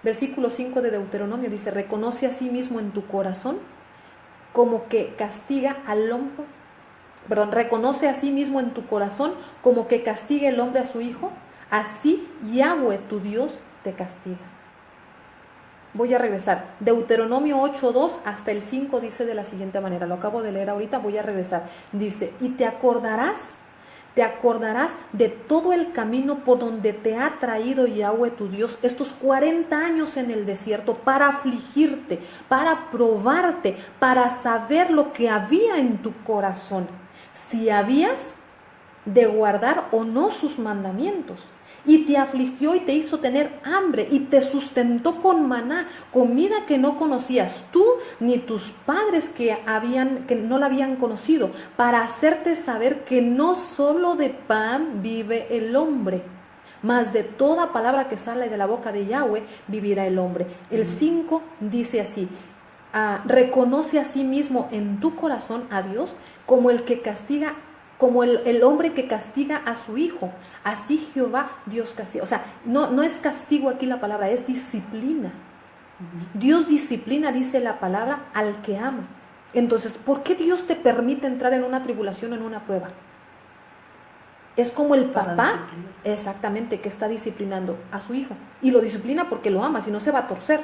S1: Versículo 5 de Deuteronomio dice, reconoce a sí mismo en tu corazón como que castiga al hombre, reconoce a sí mismo en tu corazón como que castiga el hombre a su hijo, así Yahweh tu Dios te castiga. Voy a regresar. Deuteronomio 8:2 hasta el 5 dice de la siguiente manera, lo acabo de leer ahorita, voy a regresar. Dice, y te acordarás de todo el camino por donde te ha traído Yahweh tu Dios estos 40 años en el desierto para afligirte, para probarte, para saber lo que había en tu corazón. si habías de guardar o no sus mandamientos. Y te afligió y te hizo tener hambre y te sustentó con maná, comida que no conocías tú ni tus padres que no la habían conocido, para hacerte saber que no solo de pan vive el hombre, mas de toda palabra que sale de la boca de Yahweh vivirá el hombre. El 5 dice así: reconoce a sí mismo en tu corazón a Dios como el que castiga, como el hombre que castiga a su hijo, así Jehová Dios castiga. O sea, no es castigo aquí la palabra, es disciplina. Dios disciplina, dice la palabra, al que ama. Entonces, ¿por qué Dios te permite entrar en una tribulación o en una prueba? Es como el papá, exactamente, que está disciplinando a su hijo. Y lo disciplina porque lo ama, si no se va a torcer.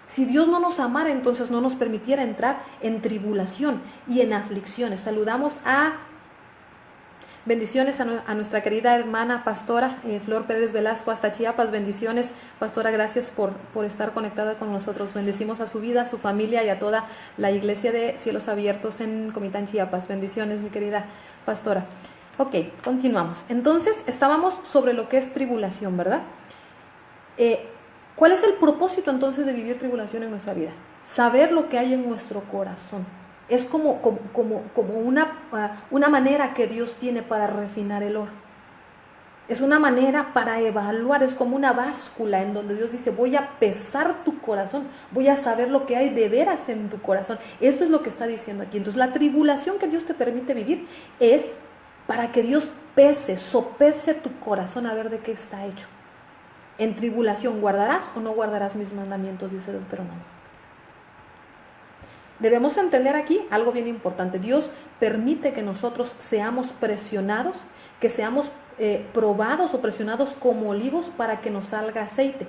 S1: Si Dios no nos amara, entonces no nos permitiera entrar en tribulación y en aflicciones. Saludamos bendiciones a nuestra querida hermana pastora Flor Pérez Velasco hasta Chiapas. Bendiciones, pastora, gracias por estar conectada con nosotros. Bendecimos a su vida, a su familia y a toda la iglesia de Cielos Abiertos en Comitán, Chiapas. Bendiciones, mi querida pastora. Ok, continuamos. Entonces, estábamos sobre lo que es tribulación, ¿verdad? ¿Cuál es el propósito entonces de vivir tribulación en nuestra vida? Saber lo que hay en nuestro corazón. Es como una manera que Dios tiene para refinar el oro. Es una manera para evaluar, es como una báscula en donde Dios dice: voy a pesar tu corazón, voy a saber lo que hay de veras en tu corazón. Esto es lo que está diciendo aquí. Entonces, la tribulación que Dios te permite vivir es para que Dios sopese tu corazón a ver de qué está hecho. En tribulación, ¿guardarás o no guardarás mis mandamientos?, dice Deuteronomio. Debemos entender aquí algo bien importante. Dios permite que nosotros seamos presionados, que seamos probados o presionados como olivos para que nos salga aceite.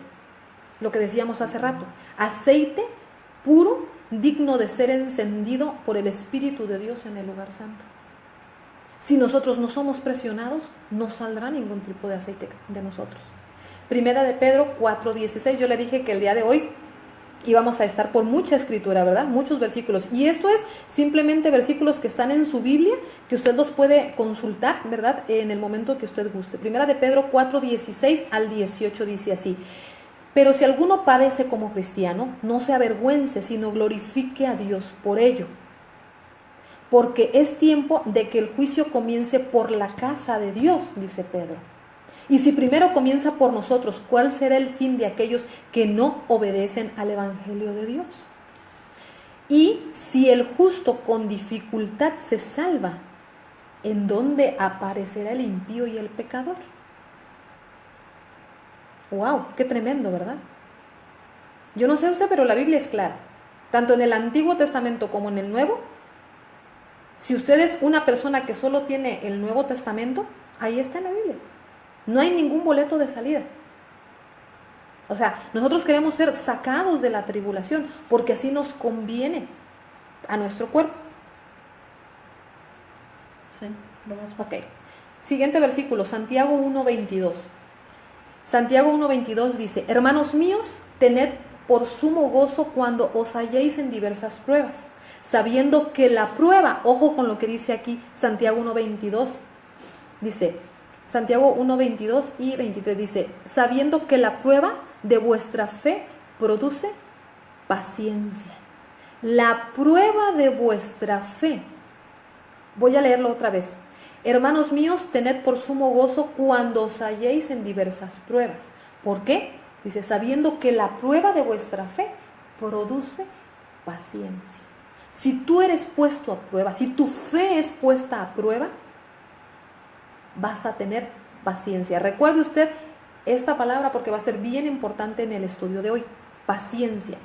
S1: Lo que decíamos hace rato, aceite puro, digno de ser encendido por el Espíritu de Dios en el lugar santo. Si nosotros no somos presionados, no saldrá ningún tipo de aceite de nosotros. Primera de Pedro 4:16, yo le dije que el día de hoy íbamos a estar por mucha escritura, ¿verdad? Muchos versículos. Y esto es simplemente versículos que están en su Biblia, que usted los puede consultar, ¿verdad? En el momento que usted guste. Primera de Pedro 4:16 al 18 dice así: pero si alguno padece como cristiano, no se avergüence, sino glorifique a Dios por ello. Porque es tiempo de que el juicio comience por la casa de Dios, dice Pedro. Y si primero comienza por nosotros, ¿cuál será el fin de aquellos que no obedecen al Evangelio de Dios? Y si el justo con dificultad se salva, ¿en dónde aparecerá el impío y el pecador? ¡Wow! ¡Qué tremendo!, ¿verdad? Yo no sé usted, pero la Biblia es clara. Tanto en el Antiguo Testamento como en el Nuevo. Si usted es una persona que solo tiene el Nuevo Testamento, ahí está en la Biblia. No hay ningún boleto de salida. O sea, nosotros queremos ser sacados de la tribulación porque así nos conviene a nuestro cuerpo.
S2: Sí, lo más
S1: fácil. Ok. Siguiente versículo, Santiago 1:22. Santiago 1:22 dice: hermanos míos, tened por sumo gozo cuando os halléis en diversas pruebas, sabiendo que la prueba, ojo con lo que dice aquí Santiago 1:22, dice, Santiago 1:22 y 23 dice: sabiendo que la prueba de vuestra fe produce paciencia. La prueba de vuestra fe. Voy a leerlo otra vez. Hermanos míos, tened por sumo gozo cuando os halléis en diversas pruebas. ¿Por qué? Dice, sabiendo que la prueba de vuestra fe produce paciencia. Si tú eres puesto a prueba, si tu fe es puesta a prueba, vas a tener paciencia. Recuerde usted esta palabra porque va a ser bien importante en el estudio de hoy. Paciencia.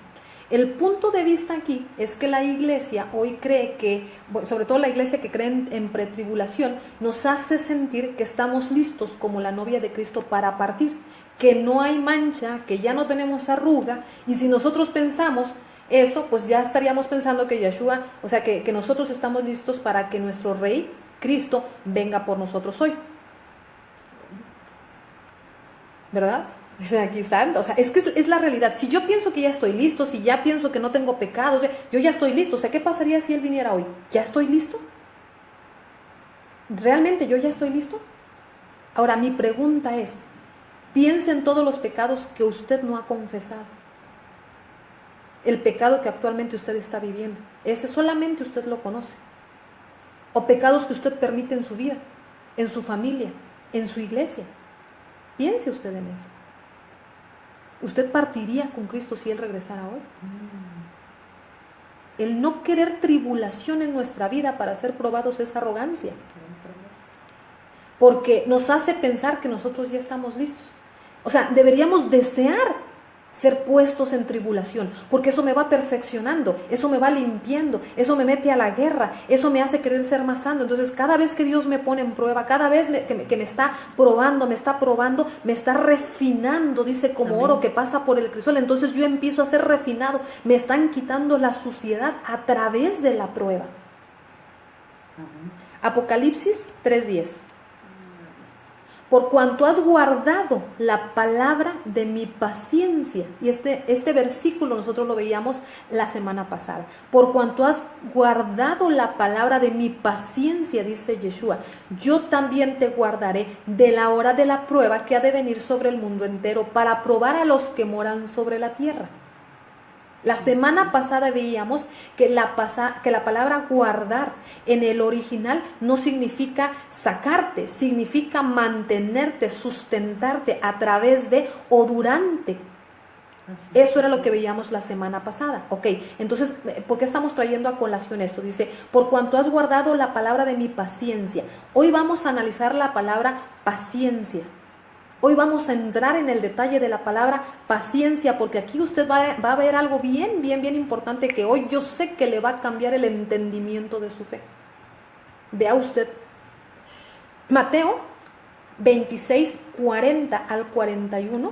S1: El punto de vista aquí es que la iglesia hoy cree que, sobre todo la iglesia que cree en pretribulación, nos hace sentir que estamos listos como la novia de Cristo para partir, que no hay mancha, que ya no tenemos arruga, y si nosotros pensamos eso, pues ya estaríamos pensando que Yeshua, o sea, que nosotros estamos listos para que nuestro Rey, Cristo, venga por nosotros hoy. ¿Verdad? Dice aquí santo, o sea, es que es la realidad. Si yo pienso que ya estoy listo, si ya pienso que no tengo pecados, yo ya estoy listo. O sea, ¿qué pasaría si Él viniera hoy? ¿Ya estoy listo? ¿realmente yo ya estoy listo? Ahora, mi pregunta es, piense en todos los pecados que usted no ha confesado. El pecado que actualmente usted está viviendo, ese solamente usted lo conoce. O pecados que usted permite en su vida, en su familia, en su iglesia. Piense usted en eso. ¿Usted partiría con Cristo si Él regresara hoy? El no querer tribulación en nuestra vida para ser probados es arrogancia. Porque nos hace pensar que nosotros ya estamos listos. O sea, deberíamos desear ser puestos en tribulación, porque eso me va perfeccionando, eso me va limpiando, eso me mete a la guerra, eso me hace querer ser más santo. Entonces, cada vez que Dios me pone en prueba, cada vez que me está probando, me está refinando, dice, como
S2: Amén.
S1: oro que pasa por el crisol. Entonces yo empiezo a ser refinado, me están quitando la suciedad a través de la prueba.
S2: Amén.
S1: Apocalipsis 3:10. Por cuanto has guardado la palabra de mi paciencia. Y este versículo nosotros lo veíamos la semana pasada. Por cuanto has guardado la palabra de mi paciencia, dice Yeshua, yo también te guardaré de la hora de la prueba que ha de venir sobre el mundo entero para probar a los que moran sobre la tierra. La semana pasada veíamos que la palabra guardar en el original no significa sacarte, significa mantenerte, sustentarte a través de o durante. Eso era lo que veíamos la semana pasada. Ok, entonces, ¿por qué estamos trayendo a colación esto? Dice, por cuanto has guardado la palabra de mi paciencia. Hoy vamos a analizar la palabra paciencia. Hoy vamos a entrar en el detalle de la palabra paciencia, porque aquí usted va a ver algo bien importante que hoy yo sé que le va a cambiar el entendimiento de su fe. Vea usted, Mateo 26, 40 al 41.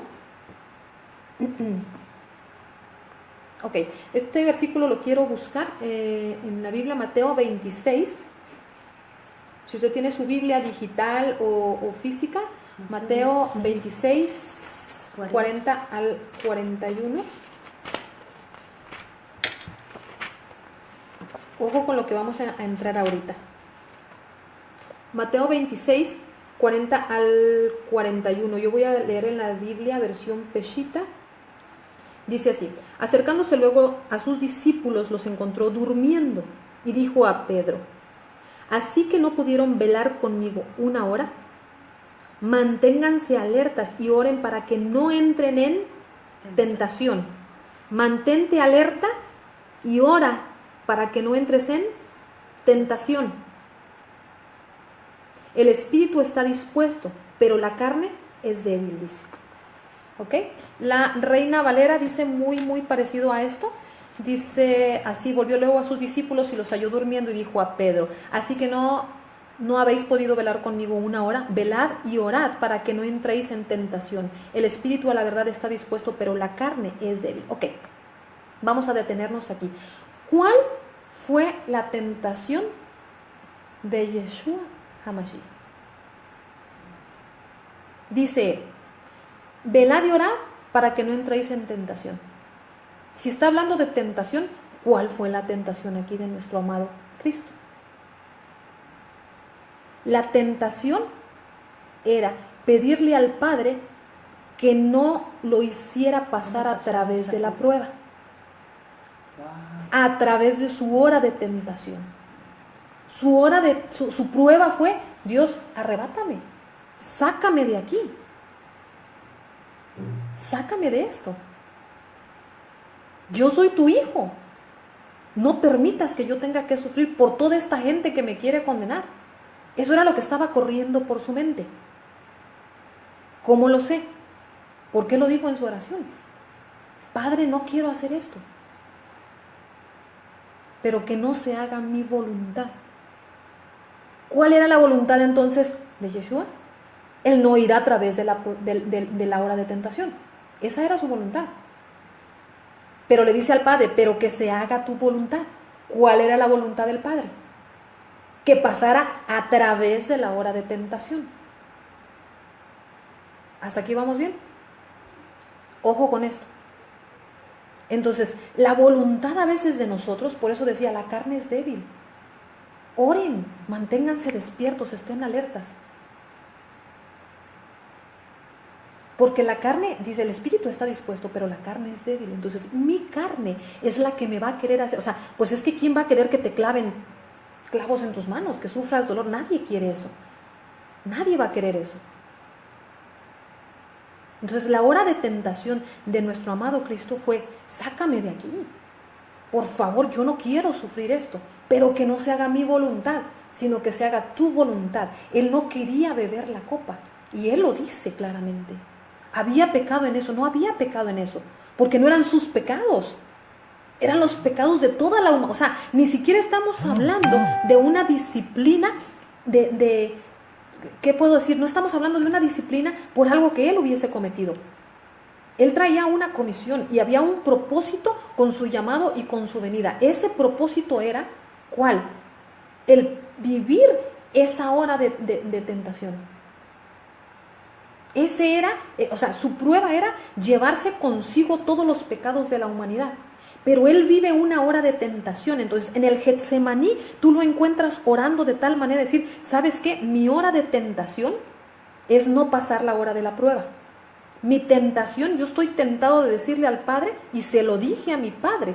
S1: Ok, este versículo lo quiero buscar en la Biblia, Mateo 26. Si usted tiene su Biblia digital o física, Mateo 26, 40 al 41. Ojo con lo que vamos a entrar ahorita. Mateo 26, 40 al 41. Yo voy a leer en la Biblia versión Peshita. Dice así: acercándose luego a sus discípulos, los encontró durmiendo y dijo a Pedro: ¿así que no pudieron velar conmigo una hora? Manténganse alertas y oren para que no entren en tentación. Mantente alerta y ora para que no entres en tentación. El espíritu está dispuesto, pero la carne es débil, dice. ¿Ok? La Reina Valera dice muy parecido a esto. Dice así: volvió luego a sus discípulos y los halló durmiendo y dijo a Pedro: así que no habéis podido velar conmigo una hora, velad y orad para que no entréis en tentación. El espíritu a la verdad está dispuesto, pero la carne es débil. Ok, vamos a detenernos aquí. ¿Cuál fue la tentación de Yeshua HaMashiach? Dice: velad y orad para que no entréis en tentación. Si está hablando de tentación, ¿cuál fue la tentación aquí de nuestro amado Cristo? La tentación era pedirle al Padre que no lo hiciera pasar a través de la prueba, a través de su hora de tentación. Su prueba fue: Dios, arrebátame, sácame de aquí, sácame de esto. Yo soy tu hijo, no permitas que yo tenga que sufrir por toda esta gente que me quiere condenar. Eso era lo que estaba corriendo por su mente. ¿Cómo lo sé? ¿Por qué lo dijo en su oración? Padre, no quiero hacer esto, pero que no se haga mi voluntad. ¿Cuál era la voluntad entonces de Yeshua? Él no irá a través de la hora de tentación. Esa era su voluntad. Pero le dice al Padre: pero que se haga tu voluntad. ¿Cuál era la voluntad del Padre? Que pasara a través de la hora de tentación. ¿Hasta aquí vamos bien? Ojo con esto. Entonces, la voluntad a veces de nosotros, por eso decía, la carne es débil. Oren, manténganse despiertos, estén alertas. Porque la carne, dice, el espíritu está dispuesto, pero la carne es débil. Entonces, mi carne es la que me va a querer hacer. O sea, pues es que ¿quién va a querer que te claven clavos en tus manos, que sufras dolor? Nadie quiere eso. Nadie va a querer eso. Entonces, la hora de tentación de nuestro amado Cristo fue: sácame de aquí. Por favor, yo no quiero sufrir esto, pero que no se haga mi voluntad, sino que se haga tu voluntad. Él no quería beber la copa, y Él lo dice claramente. ¿Había pecado en eso? No había pecado en eso, porque no eran sus pecados, eran los pecados de toda la humanidad. O sea, ni siquiera estamos hablando de una disciplina ¿qué puedo decir? No estamos hablando de una disciplina por algo que él hubiese cometido. Él traía una comisión y había un propósito con su llamado y con su venida. Ese propósito era, ¿cuál? El vivir esa hora de tentación. Ese era, su prueba era llevarse consigo todos los pecados de la humanidad. Pero él vive una hora de tentación. Entonces, en el Getsemaní tú lo encuentras orando de tal manera, decir, ¿sabes qué? Mi hora de tentación es no pasar la hora de la prueba. Mi tentación, yo estoy tentado de decirle al Padre, y se lo dije a mi Padre,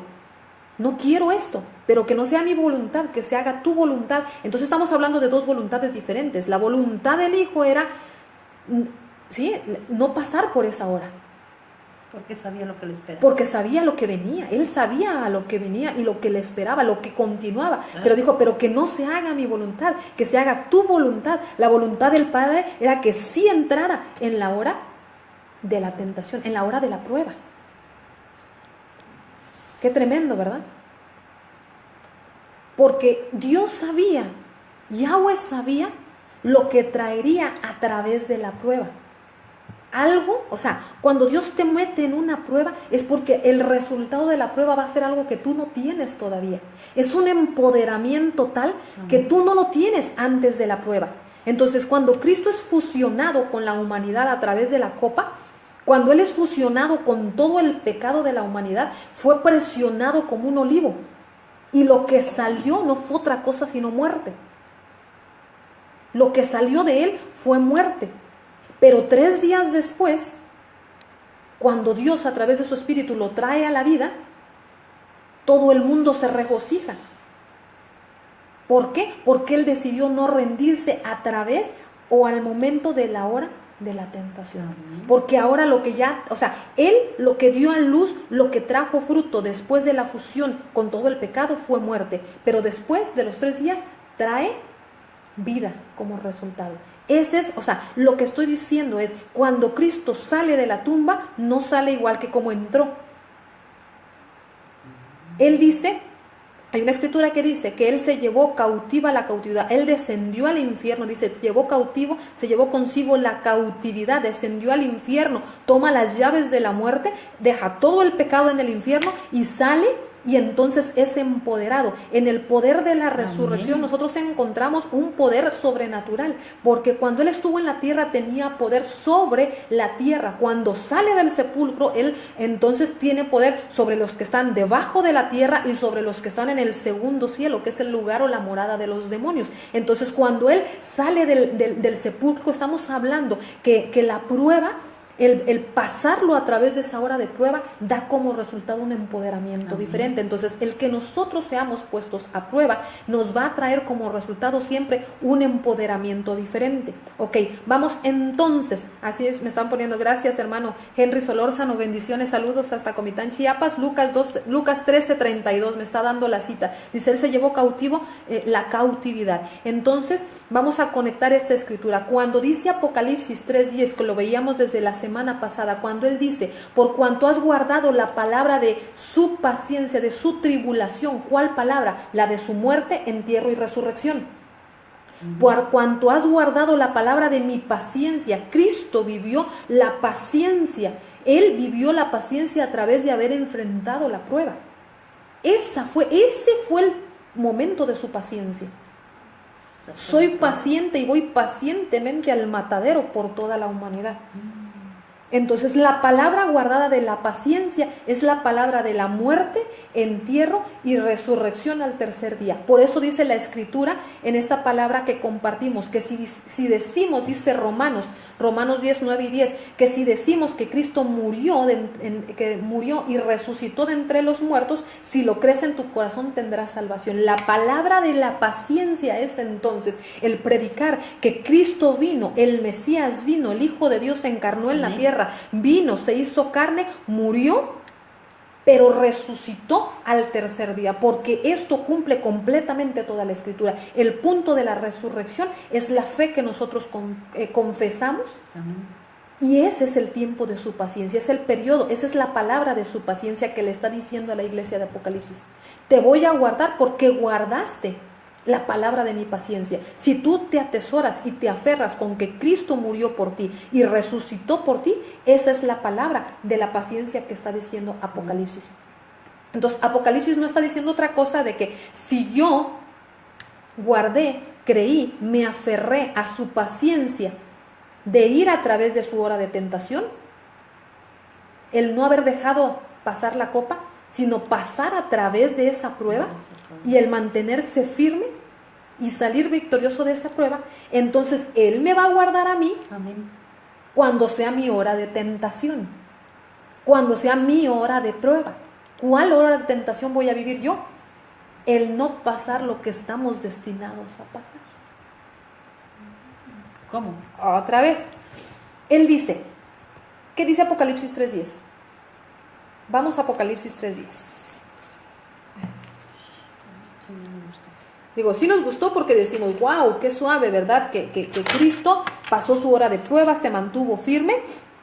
S1: no quiero esto, pero que no sea mi voluntad, que se haga tu voluntad. Entonces estamos hablando de dos voluntades diferentes. La voluntad del Hijo era, ¿sí?, no pasar por esa hora.
S2: Porque sabía lo que le esperaba.
S1: Porque sabía lo que venía. Él sabía a lo que venía y lo que le esperaba, lo que continuaba. Pero dijo, pero que no se haga mi voluntad, que se haga tu voluntad. La voluntad del Padre era que sí entrara en la hora de la tentación, en la hora de la prueba. Qué tremendo, ¿verdad? Porque Dios sabía, Yahweh sabía lo que traería a través de la prueba. Algo, cuando Dios te mete en una prueba es porque el resultado de la prueba va a ser algo que tú no tienes todavía. Es un empoderamiento tal que tú no lo tienes antes de la prueba. Entonces, cuando Cristo es fusionado con la humanidad a través de la copa, cuando Él es fusionado con todo el pecado de la humanidad, fue presionado como un olivo. Y lo que salió no fue otra cosa sino muerte. Lo que salió de Él fue muerte. Pero 3 días después, cuando Dios a través de su Espíritu lo trae a la vida, todo el mundo se regocija. ¿Por qué? Porque Él decidió no rendirse a través o al momento de la hora de la tentación. Porque ahora lo que Él lo que dio a luz, lo que trajo fruto después de la fusión con todo el pecado fue muerte. Pero después de los 3 días trae vida como resultado. Ese es, lo que estoy diciendo es, cuando Cristo sale de la tumba, no sale igual que como entró. Él dice, hay una escritura que dice que Él se llevó cautiva la cautividad. Él descendió al infierno, dice, se llevó consigo la cautividad, descendió al infierno, toma las llaves de la muerte, deja todo el pecado en el infierno y sale. Y entonces es empoderado. En el poder de la resurrección nosotros encontramos un poder sobrenatural, porque cuando Él estuvo en la tierra tenía poder sobre la tierra. Cuando sale del sepulcro, Él entonces tiene poder sobre los que están debajo de la tierra y sobre los que están en el segundo cielo, que es el lugar o la morada de los demonios. Entonces cuando Él sale del sepulcro, estamos hablando que la prueba, el pasarlo a través de esa hora de prueba da como resultado un empoderamiento diferente. Entonces, el que nosotros seamos puestos a prueba nos va a traer como resultado siempre un empoderamiento diferente. Ok, vamos entonces, así es, me están poniendo, gracias hermano Henry Solórzano, bendiciones, saludos hasta Comitán, Chiapas. Lucas 13:32 me está dando la cita, dice, Él se llevó cautivo la cautividad. Entonces, vamos a conectar esta escritura. Cuando dice Apocalipsis 3:10, que lo veíamos desde la semana pasada, cuando Él dice, por cuanto has guardado la palabra de su paciencia, de su tribulación, ¿cuál palabra? La de su muerte, entierro y resurrección. Por cuanto has guardado la palabra de mi paciencia, Cristo vivió la paciencia. Él vivió la paciencia a través de haber enfrentado la prueba. Ese fue el momento de su paciencia. Soy paciente y voy pacientemente al matadero por toda la humanidad. Entonces la palabra guardada de la paciencia es la palabra de la muerte, entierro y resurrección al tercer día. Por eso dice la Escritura en esta palabra que compartimos, que si decimos, dice Romanos 10, 9 y 10, que si decimos que Cristo murió, que murió y resucitó de entre los muertos, si lo crees en tu corazón tendrás salvación. La palabra de la paciencia es entonces el predicar que Cristo vino, el Mesías vino, el Hijo de Dios se encarnó en la tierra, vino, se hizo carne, murió, pero resucitó al tercer día, porque esto cumple completamente toda la Escritura. El punto de la resurrección es la fe que nosotros confesamos. Amén. Y ese es el tiempo de su paciencia, es el periodo, esa es la palabra de su paciencia que le está diciendo a la iglesia de Apocalipsis. Te voy a guardar porque guardaste la palabra de mi paciencia. Si tú te atesoras y te aferras con que Cristo murió por ti y resucitó por ti, esa es la palabra de la paciencia que está diciendo Apocalipsis. Entonces, Apocalipsis no está diciendo otra cosa de que si yo guardé, creí, me aferré a su paciencia de ir a través de su hora de tentación, el no haber dejado pasar la copa, sino pasar a través de esa prueba y el mantenerse firme y salir victorioso de esa prueba, entonces Él me va a guardar a mí. Amén. Cuando sea mi hora de tentación, cuando sea mi hora de prueba. ¿Cuál hora de tentación voy a vivir yo? El no pasar lo que estamos destinados a pasar.
S2: ¿Cómo?
S1: Otra vez. Él dice, ¿qué dice Apocalipsis 3:10? Vamos a Apocalipsis 3:10. Digo, sí nos gustó porque decimos, wow, qué suave, ¿verdad? Que Cristo pasó su hora de prueba, se mantuvo firme,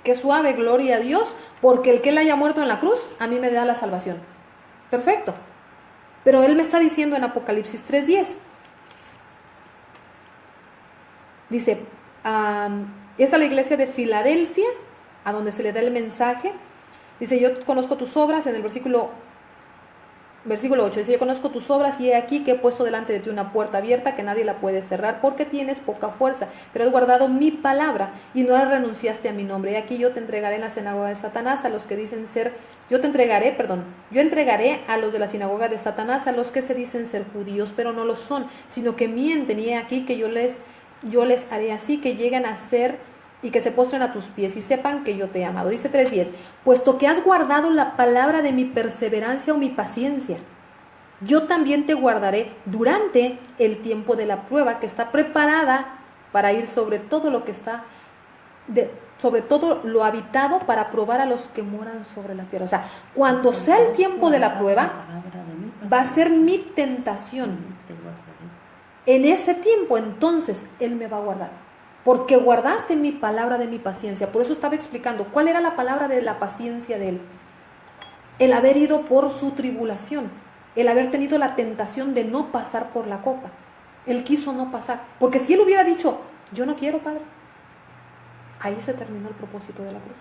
S1: qué suave, gloria a Dios, porque el que Él haya muerto en la cruz, a mí me da la salvación. Perfecto. Pero Él me está diciendo en Apocalipsis 3:10, dice, es a la iglesia de Filadelfia, a donde se le da el mensaje. Dice, yo conozco tus obras, en el versículo 8, dice, yo conozco tus obras y he aquí que he puesto delante de ti una puerta abierta que nadie la puede cerrar porque tienes poca fuerza, pero has guardado mi palabra y no renunciaste a mi nombre. Y aquí yo te entregaré en la sinagoga de Satanás a los que dicen ser, yo entregaré a los de la sinagoga de Satanás a los que se dicen ser judíos, pero no lo son, sino que mienten, y he aquí que yo les haré así que lleguen a ser y que se postren a tus pies y sepan que yo te he amado. Dice 3:10, puesto que has guardado la palabra de mi perseverancia o mi paciencia, yo también te guardaré durante el tiempo de la prueba que está preparada para ir sobre todo lo que está, sobre todo lo habitado, para probar a los que moran sobre la tierra. O sea, cuando sea el tiempo de la prueba, va a ser mi tentación. En ese tiempo, entonces, Él me va a guardar. Porque guardaste mi palabra de mi paciencia. Por eso estaba explicando cuál era la palabra de la paciencia de Él. El haber ido por su tribulación. El haber tenido la tentación de no pasar por la copa. Él quiso no pasar. Porque si Él hubiera dicho, yo no quiero, Padre, ahí se terminó el propósito de la cruz.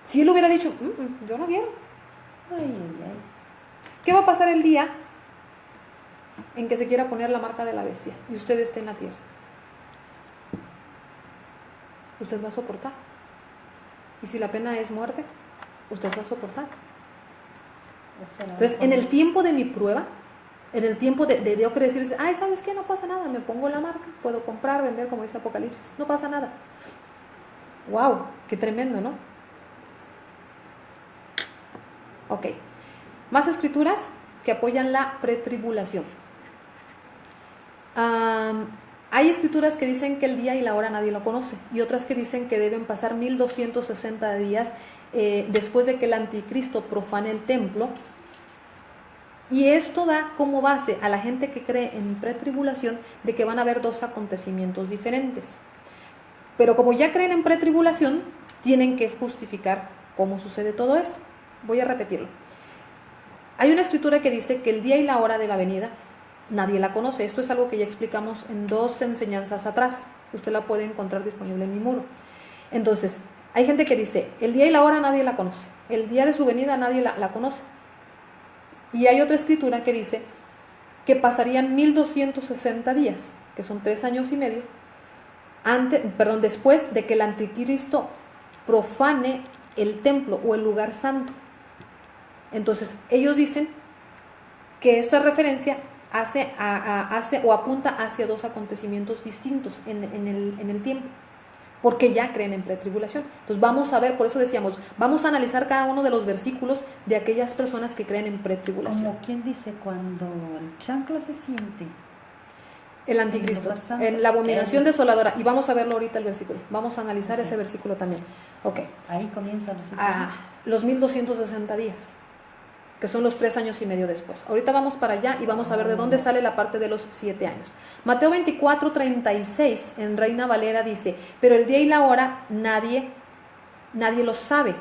S1: Si Él hubiera dicho, yo no quiero. ¿Qué va a pasar el día en que se quiera poner la marca de la bestia y usted esté en la tierra? Usted va a soportar. Y si la pena es muerte, usted va a soportar. Entonces, en el tiempo de mi prueba, en el tiempo de yo querer decirles, ay, ¿sabes qué? No pasa nada, me pongo la marca, puedo comprar, vender, como dice Apocalipsis, no pasa nada. Wow, qué tremendo, ¿no? Ok, más escrituras que apoyan la pretribulación. Hay escrituras que dicen que el día y la hora nadie lo conoce, y otras que dicen que deben pasar 1260 días después de que el anticristo profane el templo. Y esto da como base a la gente que cree en pretribulación de que van a haber dos acontecimientos diferentes. Pero como ya creen en pretribulación, tienen que justificar cómo sucede todo esto. Voy a repetirlo. Hay una escritura que dice que el día y la hora de la venida nadie la conoce. Esto es algo que ya explicamos en 2 enseñanzas atrás. Usted la puede encontrar disponible en mi muro. Entonces, hay gente que dice, el día y la hora nadie la conoce. El día de su venida nadie la conoce. Y hay otra escritura que dice que pasarían 1260 días, que son 3 años y medio, después de que el anticristo profane el templo o el lugar santo. Entonces, ellos dicen que esta referencia hace o apunta hacia dos acontecimientos distintos en el tiempo, porque ya creen en pretribulación. Entonces vamos a ver, por eso decíamos, vamos a analizar cada uno de los versículos de aquellas personas que creen en pretribulación.
S2: Como quien dice, cuando el chancla se siente,
S1: el anticristo, en la abominación desoladora, y vamos a verlo ahorita el versículo, vamos a analizar ese versículo también. Ok.
S2: Ahí comienza
S1: los 1260 días, que son los 3 años y medio después. Ahorita vamos para allá y vamos a ver de dónde sale la parte de los 7 años. Mateo 24:36 en Reina Valera dice: pero el día y la hora nadie lo sabe,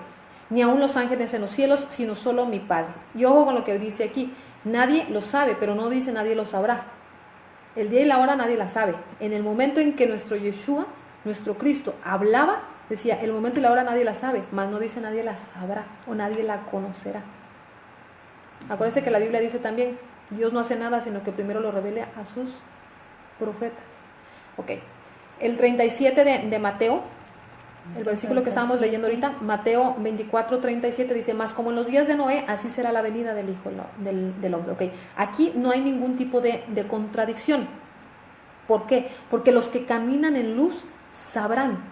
S1: ni aun los ángeles en los cielos, sino solo mi Padre. Y ojo con lo que dice aquí, nadie lo sabe, pero no dice nadie lo sabrá. El día y la hora nadie la sabe. En el momento en que nuestro Yeshua, nuestro Cristo, hablaba, decía, el momento y la hora nadie la sabe, mas no dice nadie la sabrá o nadie la conocerá. Acuérdense que la Biblia dice también, Dios no hace nada, sino que primero lo revela a sus profetas. Ok. El 37 de Mateo, el versículo que estábamos leyendo ahorita, Mateo 24:37 dice: mas como en los días de Noé, así será la venida del Hijo del Hombre. Okay. Aquí no hay ningún tipo de contradicción. ¿Por qué? Porque los que caminan en luz sabrán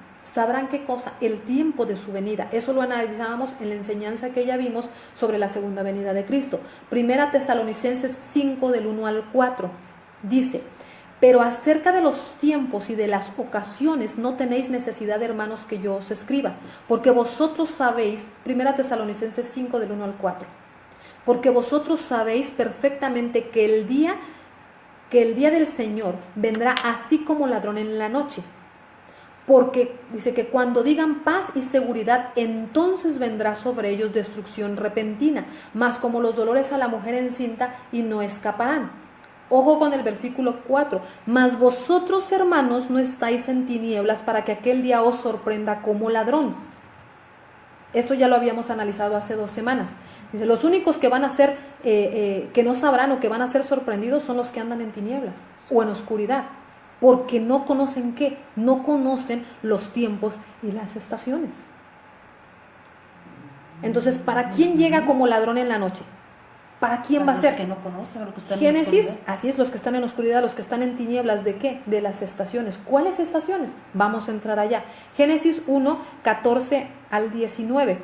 S1: qué cosa, el tiempo de su venida. Eso lo analizábamos en la enseñanza que ya vimos sobre la segunda venida de Cristo. Primera Tesalonicenses 5 del 1 al 4 dice: pero acerca de los tiempos y de las ocasiones no tenéis necesidad, hermanos, que yo os escriba, porque vosotros sabéis, Primera Tesalonicenses 5 del 1 al 4, porque vosotros sabéis perfectamente que el día del Señor vendrá así como ladrón en la noche. Porque dice que cuando digan paz y seguridad, entonces vendrá sobre ellos destrucción repentina, mas como los dolores a la mujer encinta, y no escaparán. Ojo con el versículo 4, mas vosotros, hermanos, no estáis en tinieblas para que aquel día os sorprenda como ladrón. Esto ya lo habíamos analizado hace 2 semanas. Dice, los únicos que van a ser, que no sabrán o que van a ser sorprendidos son los que andan en tinieblas o en oscuridad, porque no conocen ¿qué? No conocen los tiempos y las estaciones. Entonces, ¿para quién llega como ladrón en la noche? ¿Para quién va a ser?
S2: Que no conocen, los que están
S1: Génesis,
S2: en
S1: así es, los que están en oscuridad, los que están en tinieblas, ¿de qué? De las estaciones. ¿Cuáles estaciones? Vamos a entrar allá. Génesis 1, 14 al 19.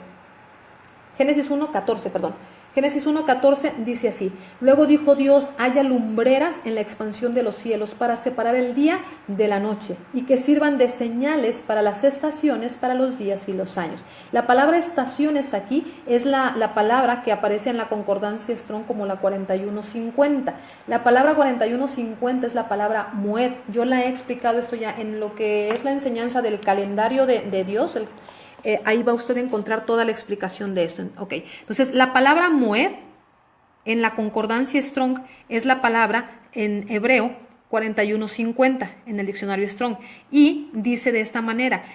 S1: Génesis 1, 14, perdón. Génesis 1:14 dice así: luego dijo Dios, haya lumbreras en la expansión de los cielos para separar el día de la noche y que sirvan de señales para las estaciones, para los días y los años. La palabra estaciones aquí es la palabra que aparece en la concordancia Strong como la 4150. La palabra 4150 es la palabra Moed. Yo la he explicado esto ya en lo que es la enseñanza del calendario de Dios, ahí va usted a encontrar toda la explicación de esto. Okay. Entonces, la palabra Moed en la concordancia Strong es la palabra en hebreo 4150 en el diccionario Strong, y dice de esta manera: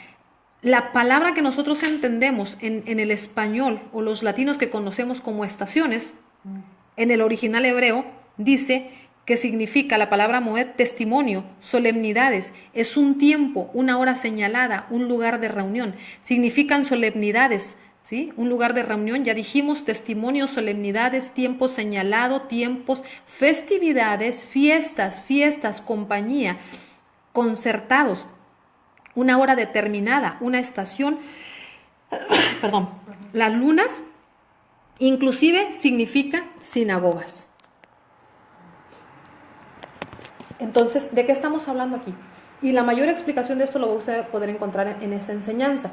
S1: la palabra que nosotros entendemos en el español o los latinos que conocemos como estaciones, en el original hebreo dice que significa la palabra Moed testimonio, solemnidades, es un tiempo, una hora señalada, un lugar de reunión. Significan solemnidades, ¿sí? Un lugar de reunión, ya dijimos, testimonio, solemnidades, tiempo señalado, tiempos, festividades, fiestas, compañía, concertados, una hora determinada, una estación, perdón, las lunas, inclusive significa sinagogas. Entonces, ¿de qué estamos hablando aquí? Y la mayor explicación de esto lo va usted a poder encontrar en esa enseñanza.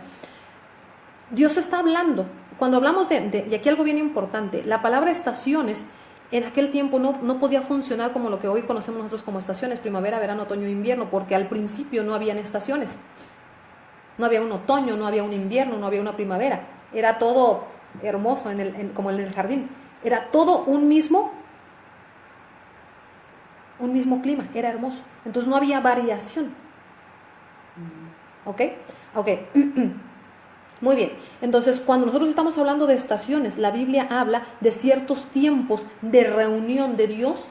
S1: Dios está hablando, cuando hablamos y aquí algo bien importante, la palabra estaciones en aquel tiempo no podía funcionar como lo que hoy conocemos nosotros como estaciones, primavera, verano, otoño, invierno, porque al principio no habían estaciones. No había un otoño, no había un invierno, no había una primavera. Era todo hermoso como en el jardín. Era todo un mismo clima, era hermoso. Entonces no había variación. ¿Ok? Muy bien. Entonces, cuando nosotros estamos hablando de estaciones, la Biblia habla de ciertos tiempos de reunión de Dios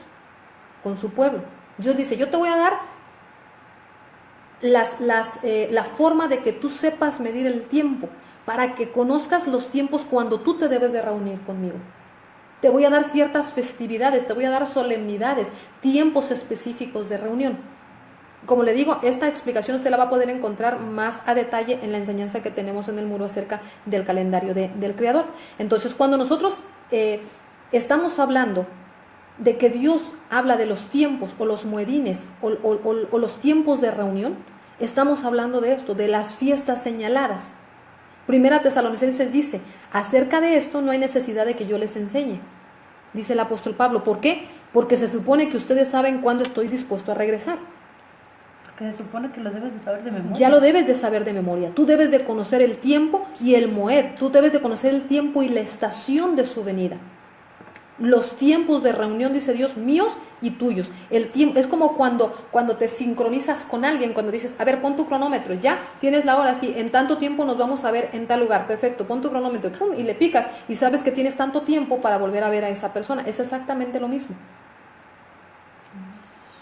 S1: con su pueblo. Dios dice, yo te voy a dar la forma de que tú sepas medir el tiempo, para que conozcas los tiempos cuando tú te debes de reunir conmigo. Te voy a dar ciertas festividades, te voy a dar solemnidades, tiempos específicos de reunión. Como le digo, esta explicación usted la va a poder encontrar más a detalle en la enseñanza que tenemos en el muro acerca del calendario del Creador. Entonces, cuando nosotros estamos hablando de que Dios habla de los tiempos o los muedines o los tiempos de reunión, estamos hablando de esto, de las fiestas señaladas. Primera Tesalonicenses dice, acerca de esto no hay necesidad de que yo les enseñe, dice el apóstol Pablo. ¿Por qué? Porque se supone que ustedes saben cuándo estoy dispuesto a regresar.
S2: Porque se supone que lo debes de saber de memoria.
S1: Ya lo debes de saber de memoria. Tú debes de conocer el tiempo y el moed. Tú debes de conocer el tiempo y la estación de su venida. Los tiempos de reunión, dice Dios, míos y tuyos. El tiempo es como cuando te sincronizas con alguien, cuando dices, a ver, pon tu cronómetro, ya tienes la hora, sí, en tanto tiempo nos vamos a ver en tal lugar, perfecto, pon tu cronómetro, pum, y le picas, y sabes que tienes tanto tiempo para volver a ver a esa persona. Es exactamente lo mismo.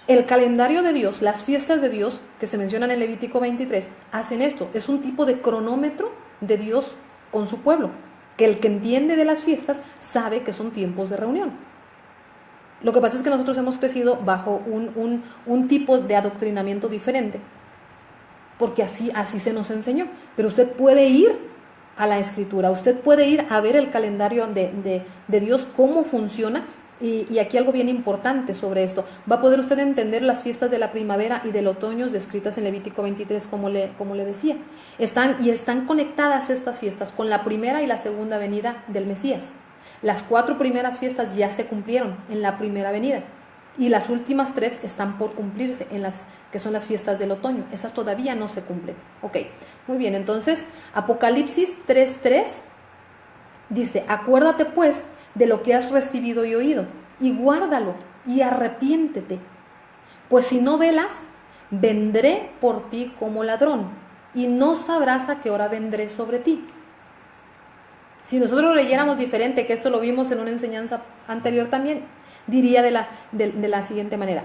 S1: El calendario de Dios, las fiestas de Dios, que se mencionan en Levítico 23, hacen esto. Es un tipo de cronómetro de Dios con su pueblo, que el que entiende de las fiestas sabe que son tiempos de reunión. Lo que pasa es que nosotros hemos crecido bajo un tipo de adoctrinamiento diferente, porque así se nos enseñó. Pero usted puede ir a la Escritura, usted puede ir a ver el calendario de Dios, cómo funciona. Y aquí algo bien importante sobre esto, va a poder usted entender las fiestas de la primavera y del otoño descritas en Levítico 23, como le decía. Están conectadas estas fiestas con la primera y la segunda venida del Mesías. Las 4 primeras fiestas ya se cumplieron en la primera venida, y las últimas 3 están por cumplirse, que son las fiestas del otoño. Esas todavía no se cumplen. Ok, muy bien, entonces Apocalipsis 3:3 dice, acuérdate pues de lo que has recibido y oído, y guárdalo, y arrepiéntete, pues si no velas, vendré por ti como ladrón, y no sabrás a qué hora vendré sobre ti. Si nosotros lo leyéramos diferente, que esto lo vimos en una enseñanza anterior también, diría de la siguiente manera.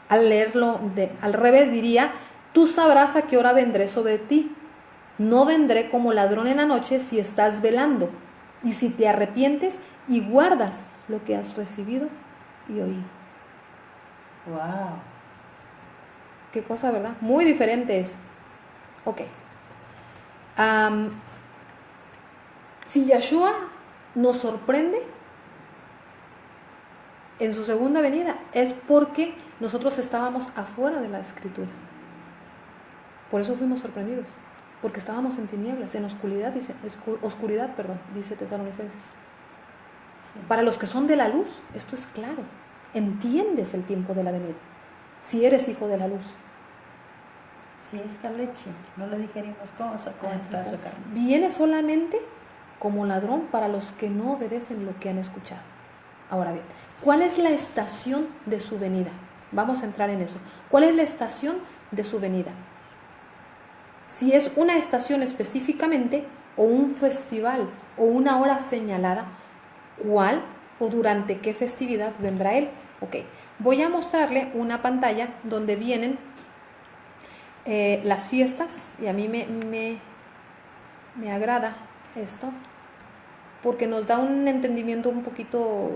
S1: Al leerlo al revés, diría, tú sabrás a qué hora vendré sobre ti, no vendré como ladrón en la noche si estás velando, y si te arrepientes y guardas lo que has recibido y oído.
S2: Wow.
S1: Qué cosa, ¿verdad? Muy diferente es. Ok. Si Yeshua nos sorprende en su segunda venida, es porque nosotros estábamos afuera de la Escritura. Por eso fuimos sorprendidos, porque estábamos en tinieblas, en oscuridad, dice Tesalonicenses. Sí. Para los que son de la luz, esto es claro. Entiendes el tiempo de la venida, si eres hijo de la luz.
S2: Si esta leche no la digerimos, ¿cómo sacó esta azúcar?
S1: Viene solamente como ladrón para los que no obedecen lo que han escuchado. Ahora bien, ¿cuál es la estación de su venida? Vamos a entrar en eso. ¿Cuál es la estación de su venida? Si es una estación específicamente, o un festival, o una hora señalada, ¿cuál o durante qué festividad vendrá Él? Ok, voy a mostrarle una pantalla donde vienen las fiestas, y a mí me agrada esto, porque nos da un entendimiento un poquito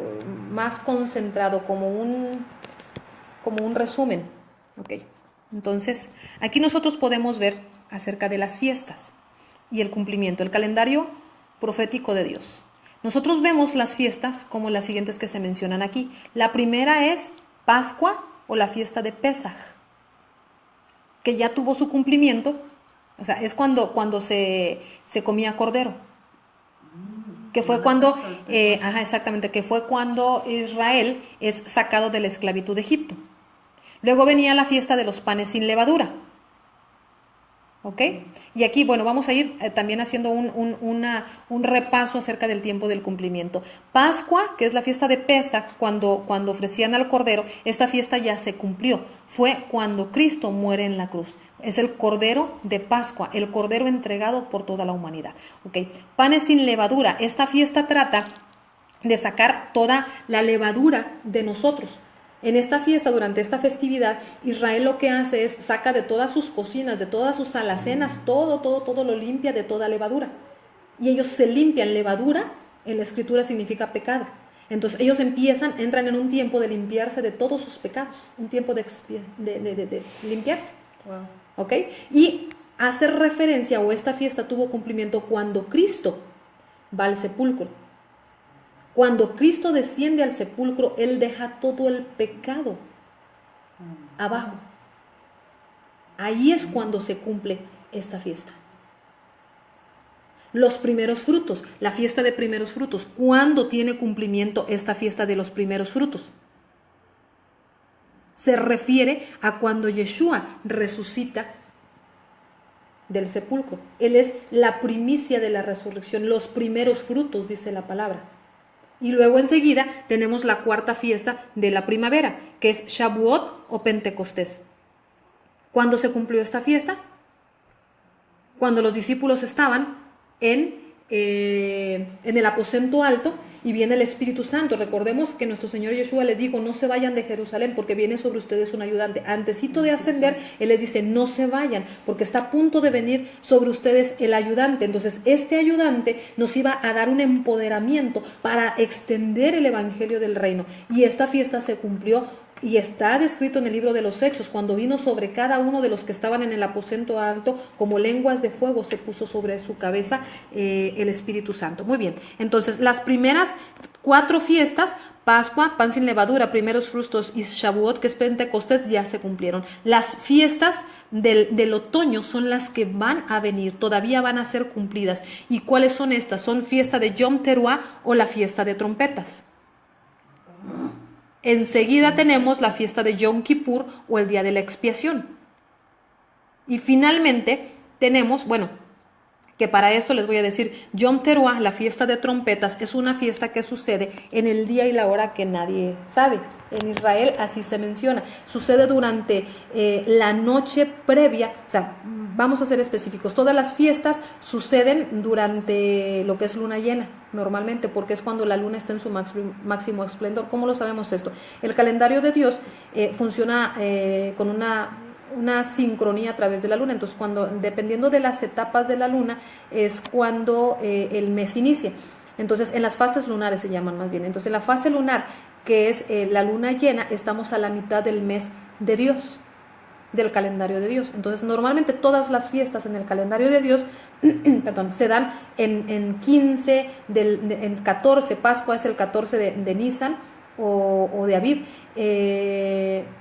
S1: más concentrado, como un resumen. Ok, entonces aquí nosotros podemos ver acerca de las fiestas y el cumplimiento, el calendario profético de Dios. Nosotros vemos las fiestas como las siguientes que se mencionan aquí. La primera es Pascua o la fiesta de Pesaj, que ya tuvo su cumplimiento, o sea, es cuando se comía cordero, que fue cuando, exactamente, que fue cuando Israel es sacado de la esclavitud de Egipto. Luego venía la fiesta de los panes sin levadura. ¿Ok? Y aquí, bueno, vamos a ir también haciendo un repaso acerca del tiempo del cumplimiento. Pascua, que es la fiesta de Pesaj, cuando ofrecían al Cordero, esta fiesta ya se cumplió. Fue cuando Cristo muere en la cruz. Es el Cordero de Pascua, el Cordero entregado por toda la humanidad. ¿Ok? Panes sin levadura. Esta fiesta trata de sacar toda la levadura de nosotros. En esta fiesta, durante esta festividad, Israel lo que hace es saca de todas sus cocinas, de todas sus alacenas, todo lo limpia de toda levadura. Y ellos se limpian. Levadura en la escritura significa pecado. Entonces ellos entran en un tiempo de limpiarse de todos sus pecados, un tiempo de limpiarse. Wow. ¿Ok? Y hace referencia, o esta fiesta tuvo cumplimiento cuando Cristo va al sepulcro. Cuando Cristo desciende al sepulcro, Él deja todo el pecado abajo. Ahí es cuando se cumple esta fiesta. Los primeros frutos, la fiesta de primeros frutos. ¿Cuándo tiene cumplimiento esta fiesta de los primeros frutos? Se refiere a cuando Yeshua resucita del sepulcro. Él es la primicia de la resurrección, los primeros frutos, dice la palabra. Y luego enseguida tenemos la cuarta fiesta de la primavera, que es Shavuot o Pentecostés. ¿Cuándo se cumplió esta fiesta? Cuando los discípulos estaban en el aposento alto y viene el Espíritu Santo. Recordemos que nuestro Señor Yeshua les dijo, no se vayan de Jerusalén porque viene sobre ustedes un ayudante. Antesito de ascender, Él les dice, no se vayan porque está a punto de venir sobre ustedes el ayudante. Entonces, este ayudante nos iba a dar un empoderamiento para extender el evangelio del reino. Y esta fiesta se cumplió y está descrito en el libro de los Hechos, cuando vino sobre cada uno de los que estaban en el aposento alto, como lenguas de fuego se puso sobre su cabeza el Espíritu Santo. Muy bien, entonces las primeras 4 fiestas, Pascua, pan sin levadura, primeros frutos y Shavuot, que es Pentecostés, ya se cumplieron. Las fiestas del otoño son las que van a venir, todavía van a ser cumplidas. ¿Y cuáles son estas? Son fiesta de Yom Teruah o la fiesta de trompetas. Enseguida tenemos la fiesta de Yom Kippur o el día de la expiación. Y finalmente tenemos, que para esto les voy a decir, Yom Teruah, la fiesta de trompetas, es una fiesta que sucede en el día y la hora que nadie sabe. En Israel así se menciona. Sucede durante la noche previa, o sea, vamos a ser específicos. Todas las fiestas suceden durante lo que es luna llena, normalmente, porque es cuando la luna está en su máximo esplendor. ¿Cómo lo sabemos esto? El calendario de Dios funciona con una sincronía a través de la luna. Entonces, dependiendo de las etapas de la luna, es cuando el mes inicia. Entonces, en las fases lunares se llaman más bien. Entonces, en la fase lunar, que es la luna llena, estamos a la mitad del mes de Dios, del calendario de Dios. Entonces, normalmente todas las fiestas en el calendario de Dios se dan en 15, en 14, Pascua es el 14 de Nisan, o de Aviv,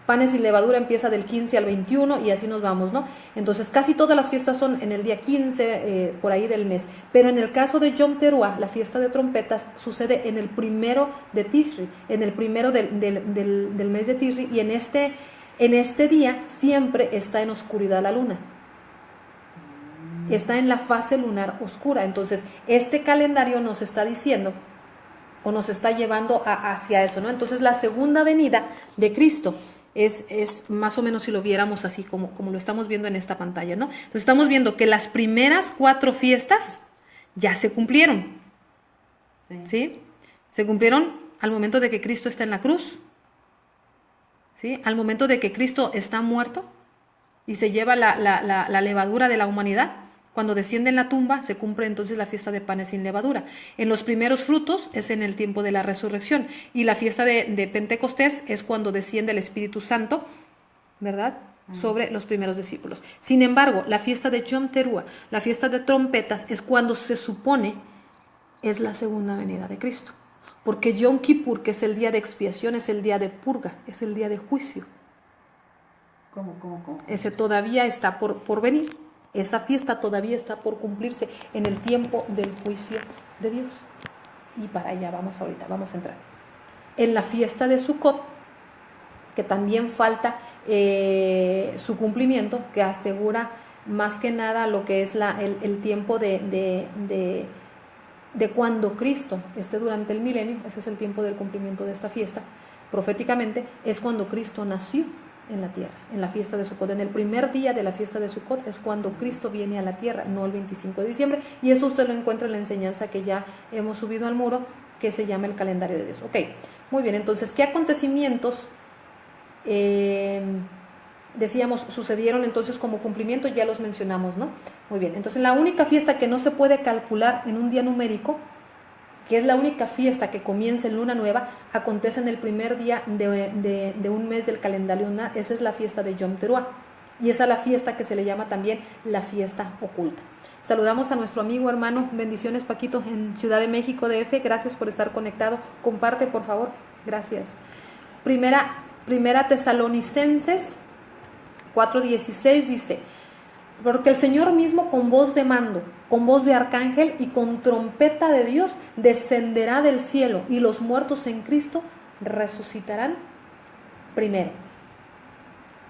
S1: panes sin levadura empieza del 15 al 21 y así nos vamos, ¿no? Entonces casi todas las fiestas son en el día 15 por ahí del mes, pero en el caso de Yom Teruah, la fiesta de trompetas sucede en el primero de Tishri, en el primero del mes de Tishri, y en este día siempre está en oscuridad la luna, está en la fase lunar oscura. Entonces este calendario nos está diciendo o nos está llevando hacia eso, ¿no? Entonces la segunda venida de Cristo es más o menos, si lo viéramos así como lo estamos viendo en esta pantalla, ¿no? Entonces estamos viendo que las primeras 4 fiestas ya se cumplieron, ¿sí? Se cumplieron al momento de que Cristo está en la cruz, ¿sí? Al momento de que Cristo está muerto y se lleva la levadura de la humanidad. Cuando desciende en la tumba, se cumple entonces la fiesta de panes sin levadura. En los primeros frutos es en el tiempo de la resurrección. Y la fiesta de Pentecostés es cuando desciende el Espíritu Santo, ¿verdad?, sobre los primeros discípulos. Sin embargo, la fiesta de Yom Teruah, la fiesta de trompetas, es cuando se supone es la segunda venida de Cristo. Porque Yom Kippur, que es el día de expiación, es el día de purga, es el día de juicio.
S2: ¿Cómo?
S1: Ese todavía está por venir. Esa fiesta todavía está por cumplirse en el tiempo del juicio de Dios. Y para allá vamos a entrar. En la fiesta de Sukkot, que también falta su cumplimiento, que asegura más que nada lo que es el tiempo de cuando Cristo esté durante el milenio. Ese es el tiempo del cumplimiento de esta fiesta. Proféticamente es cuando Cristo nació en la tierra, en la fiesta de Sukkot. En el primer día de la fiesta de Sukkot es cuando Cristo viene a la tierra, no el 25 de diciembre, y eso usted lo encuentra en la enseñanza que ya hemos subido al muro, que se llama el calendario de Dios. Ok, muy bien, entonces, ¿qué acontecimientos decíamos, sucedieron entonces como cumplimiento, ya los mencionamos, ¿no? Muy bien, entonces la única fiesta que no se puede calcular en un día numérico, que es la única fiesta que comienza en luna nueva, acontece en el primer día de un mes del calendario lunar. Esa es la fiesta de Yom Teruah, y esa es la fiesta que se le llama también la fiesta oculta. Saludamos a nuestro amigo hermano, bendiciones Paquito, en Ciudad de México, DF, gracias por estar conectado, comparte por favor, gracias. Primera Tesalonicenses 4:16 dice: porque el Señor mismo con voz de mando, con voz de arcángel y con trompeta de Dios descenderá del cielo, y los muertos en Cristo resucitarán primero.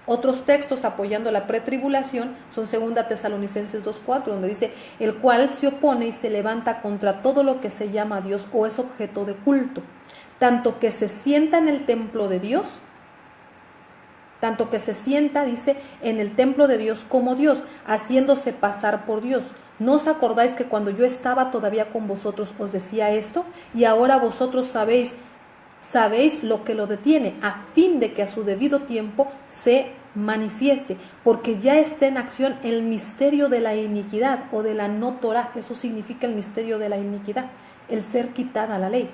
S1: Otros textos apoyando la pretribulación son 2 Tesalonicenses 2:4, donde dice: el cual se opone y se levanta contra todo lo que se llama Dios o es objeto de culto, tanto que se sienta en el templo de Dios, tanto que se sienta, dice, en el templo de Dios como Dios, haciéndose pasar por Dios. ¿No os acordáis que cuando yo estaba todavía con vosotros os decía esto? Y ahora vosotros sabéis lo que lo detiene, a fin de que a su debido tiempo se manifieste, porque ya está en acción el misterio de la iniquidad o de la no Torah. Eso significa el misterio de la iniquidad, el ser quitada la ley.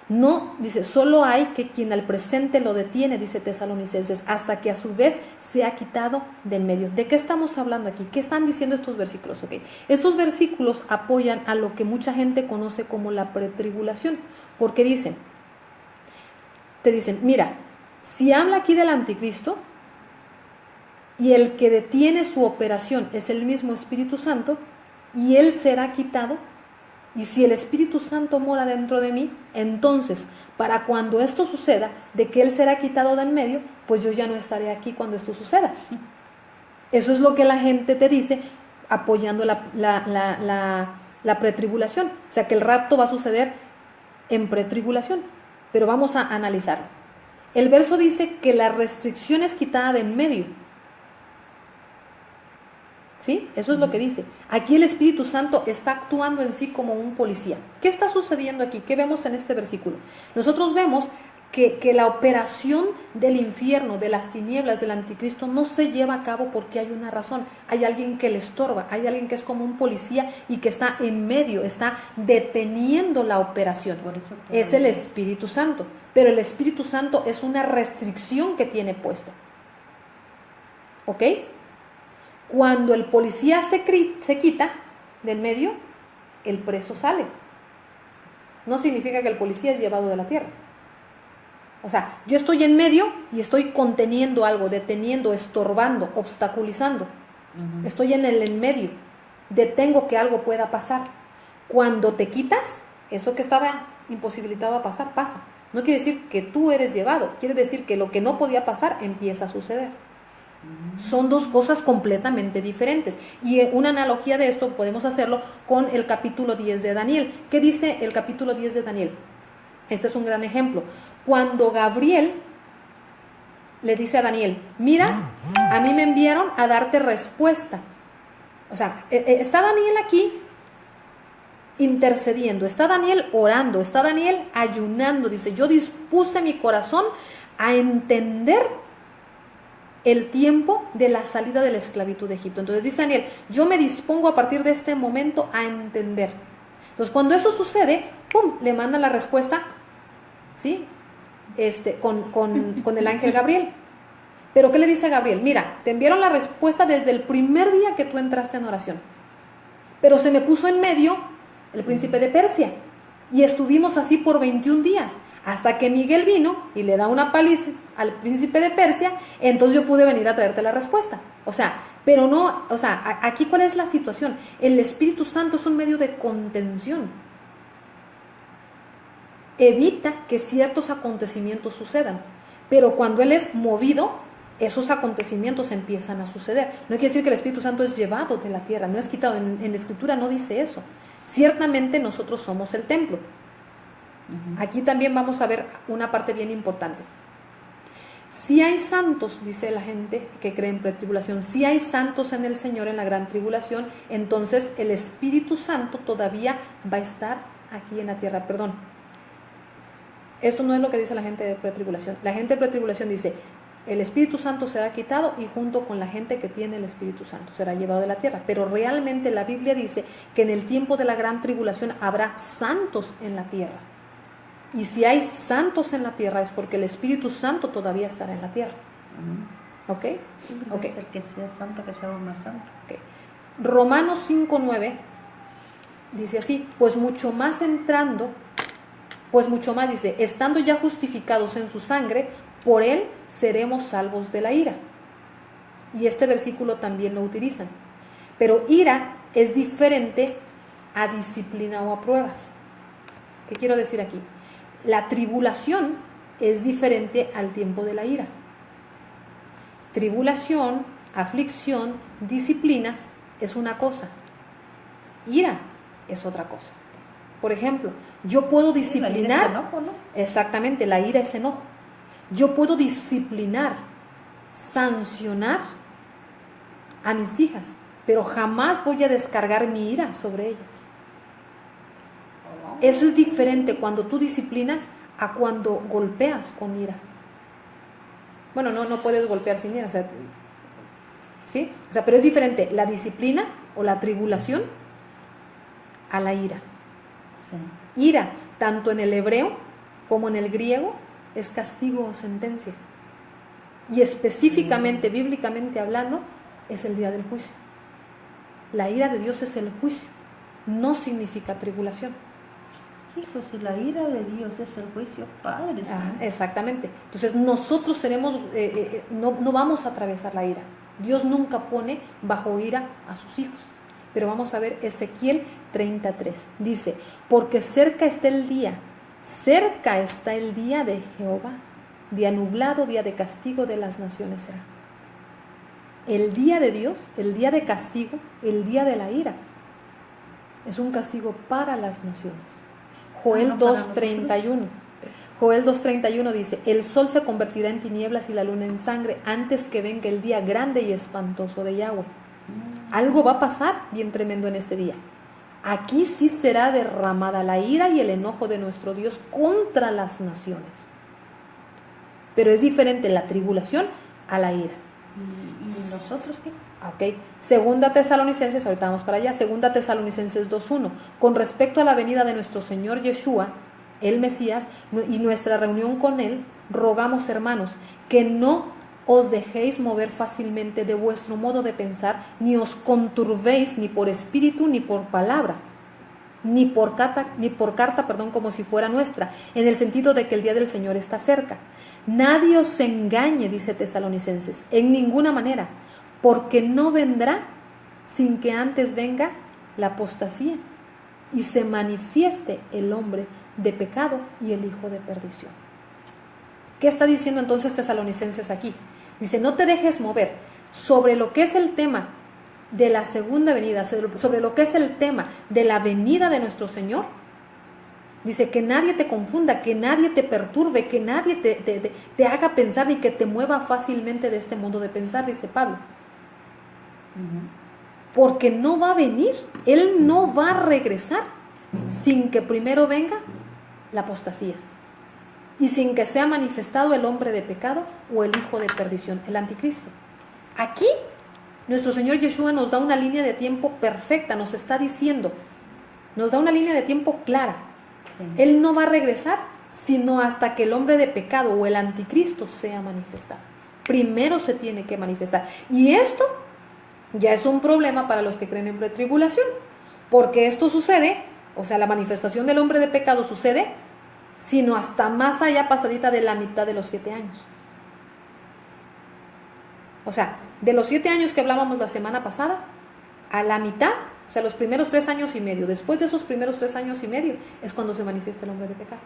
S1: No, dice, solo hay que quien al presente lo detiene, dice Tesalonicenses, hasta que a su vez se ha quitado del medio. ¿De qué estamos hablando aquí? ¿Qué están diciendo estos versículos? Okay. Estos versículos apoyan a lo que mucha gente conoce como la pretribulación, porque te dicen, mira, si habla aquí del anticristo y el que detiene su operación es el mismo Espíritu Santo, y él será quitado. Y si el Espíritu Santo mora dentro de mí, entonces, para cuando esto suceda, de que Él será quitado de en medio, pues yo ya no estaré aquí cuando esto suceda. Eso es lo que la gente te dice, apoyando la pretribulación. O sea, que el rapto va a suceder en pretribulación. Pero vamos a analizarlo. El verso dice que la restricción es quitada de en medio. ¿Sí? Eso es lo que dice. Aquí el Espíritu Santo está actuando en sí como un policía. ¿Qué está sucediendo aquí? ¿Qué vemos en este versículo? Nosotros vemos que la operación del infierno, de las tinieblas, del anticristo, no se lleva a cabo porque hay una razón. Hay alguien que le estorba, hay alguien que es como un policía y que está en medio, está deteniendo la operación.
S2: Por eso
S1: es el Espíritu Santo. Pero el Espíritu Santo es una restricción que tiene puesta. ¿Ok? Cuando el policía se quita del medio, el preso sale. No significa que el policía es llevado de la tierra. O sea, yo estoy en medio y estoy conteniendo algo, deteniendo, estorbando, obstaculizando. Estoy en el en medio. Detengo que algo pueda pasar. Cuando te quitas, eso que estaba imposibilitado a pasar, pasa. No quiere decir que tú eres llevado. Quiere decir que lo que no podía pasar empieza a suceder. Son dos cosas completamente diferentes. Y una analogía de esto podemos hacerlo con el capítulo 10 de Daniel. ¿Qué dice el capítulo 10 de Daniel? Este es un gran ejemplo. Cuando Gabriel le dice a Daniel, mira, a mí me enviaron a darte respuesta. O sea, está Daniel aquí intercediendo, está Daniel orando, está Daniel ayunando. Dice, yo dispuse mi corazón a entender el tiempo de la salida de la esclavitud de Egipto. Entonces dice Daniel, yo me dispongo a partir de este momento a entender. Entonces cuando eso sucede, ¡pum!, le mandan la respuesta, ¿sí? Con el ángel Gabriel. Pero ¿qué le dice Gabriel? Mira, te enviaron la respuesta desde el primer día que tú entraste en oración. Pero se me puso en medio el príncipe de Persia. Y estuvimos así por 21 días. Hasta que Miguel vino y le da una paliza al príncipe de Persia, entonces yo pude venir a traerte la respuesta. O sea, pero no, o sea, aquí ¿cuál es la situación? El Espíritu Santo es un medio de contención. Evita que ciertos acontecimientos sucedan, pero cuando Él es movido, esos acontecimientos empiezan a suceder. No quiere decir que el Espíritu Santo es llevado de la tierra, no es quitado, en la Escritura no dice eso. Ciertamente nosotros somos el templo. Aquí también vamos a ver una parte bien importante. Si hay santos, dice la gente que cree en pretribulación, si hay santos en el Señor en la gran tribulación, entonces el Espíritu Santo todavía va a estar aquí en la tierra. Perdón, esto no es lo que dice la gente de pretribulación. La gente de pretribulación dice, el Espíritu Santo será quitado y junto con la gente que tiene el Espíritu Santo será llevado de la tierra. Pero realmente la Biblia dice que en el tiempo de la gran tribulación habrá santos en la tierra. Y si hay santos en la tierra es porque el Espíritu Santo todavía estará en la tierra. ¿Ok?
S2: Puede ser que sea santo, que sea aún más santo.
S1: Okay. Romanos 5:9 dice así, pues mucho más dice, estando ya justificados en su sangre, por él seremos salvos de la ira. Y este versículo también lo utilizan. Pero ira es diferente a disciplina o a pruebas. ¿Qué quiero decir aquí? La tribulación es diferente al tiempo de la ira. Tribulación, aflicción, disciplinas es una cosa. Ira es otra cosa. Por ejemplo, yo puedo disciplinar. La ira es enojo, ¿no? Exactamente, la ira es enojo. Yo puedo disciplinar, sancionar a mis hijas, pero jamás voy a descargar mi ira sobre ellas. Eso es diferente cuando tú disciplinas a cuando golpeas con ira. Bueno, no puedes golpear sin ira, ¿sí? Pero es diferente la disciplina o la tribulación a la ira. Sí. Ira, tanto en el hebreo como en el griego, es castigo o sentencia. Y específicamente, bíblicamente hablando, es el día del juicio. La ira de Dios es el juicio, no significa tribulación.
S2: Hijo, si la ira de Dios es el juicio, Padre.
S1: Exactamente. Entonces nosotros seremos, no vamos a atravesar la ira. Dios nunca pone bajo ira a sus hijos. Pero vamos a ver Ezequiel 33. Dice, porque cerca está el día de Jehová, día nublado, día de castigo de las naciones será. El día de Dios, el día de castigo, el día de la ira, es un castigo para las naciones. Joel 2:31. Joel 2:31 dice, el sol se convertirá en tinieblas y la luna en sangre antes que venga el día grande y espantoso de Yahweh. Algo va a pasar bien tremendo en este día. Aquí sí será derramada la ira y el enojo de nuestro Dios contra las naciones. Pero es diferente la tribulación a la ira.
S2: ¿Y nosotros qué?
S1: Ok, Segunda Tesalonicenses, ahorita vamos para allá, Segunda Tesalonicenses 2:1, con respecto a la venida de nuestro Señor Yeshua, el Mesías, y nuestra reunión con Él, rogamos, hermanos, que no os dejéis mover fácilmente de vuestro modo de pensar, ni os conturbéis ni por espíritu ni por palabra, ni por carta, como si fuera nuestra, en el sentido de que el día del Señor está cerca. Nadie os engañe, dice Tesalonicenses, en ninguna manera, porque no vendrá sin que antes venga la apostasía y se manifieste el hombre de pecado y el hijo de perdición. ¿Qué está diciendo entonces Tesalonicenses aquí? Dice, no te dejes mover sobre lo que es el tema de la segunda venida, sobre lo que es el tema de la venida de nuestro Señor. Dice, que nadie te confunda, que nadie te perturbe, que nadie te haga pensar ni que te mueva fácilmente de este modo de pensar, dice Pablo. Porque no va a venir, Él no va a regresar sin que primero venga la apostasía y sin que sea manifestado el hombre de pecado o el hijo de perdición, el anticristo. Aquí nuestro Señor Yeshua nos da una línea de tiempo perfecta, nos está diciendo, nos da una línea de tiempo clara. Sí. Él no va a regresar sino hasta que el hombre de pecado o el anticristo sea manifestado. Primero se tiene que manifestar. Y esto ya es un problema para los que creen en pretribulación, porque esto sucede, o sea, la manifestación del hombre de pecado sucede, sino hasta más allá pasadita de la mitad de los 7 años. O sea, de los 7 años que hablábamos la semana pasada, a la mitad, o sea, los primeros 3 años y medio, después de esos primeros 3 años y medio, es cuando se manifiesta el hombre de pecado.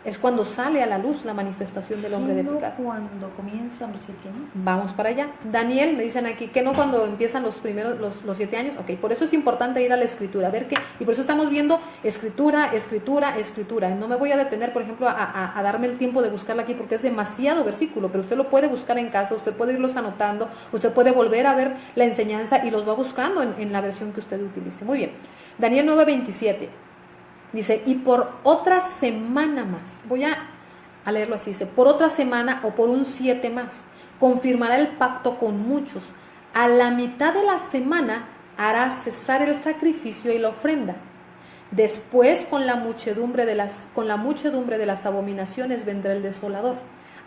S1: Es cuando sale a la luz la manifestación del hombre de pecado.
S2: Cuando comienzan los 7 años.
S1: Vamos para allá. Daniel, me dicen aquí, que no cuando empiezan los 7 años. Ok, por eso es importante ir a la escritura, a ver qué, y por eso estamos viendo escritura. No me voy a detener, por ejemplo, a darme el tiempo de buscarla aquí, porque es demasiado versículo, pero usted lo puede buscar en casa, usted puede irlos anotando, usted puede volver a ver la enseñanza y los va buscando en la versión que usted utilice. Muy bien. Daniel 9:27. Dice, y por otra semana más, voy a a leerlo así, dice, por otra semana o por un 7 más, confirmará el pacto con muchos. A la mitad de la semana hará cesar el sacrificio y la ofrenda. Después, con la muchedumbre de las abominaciones vendrá el desolador,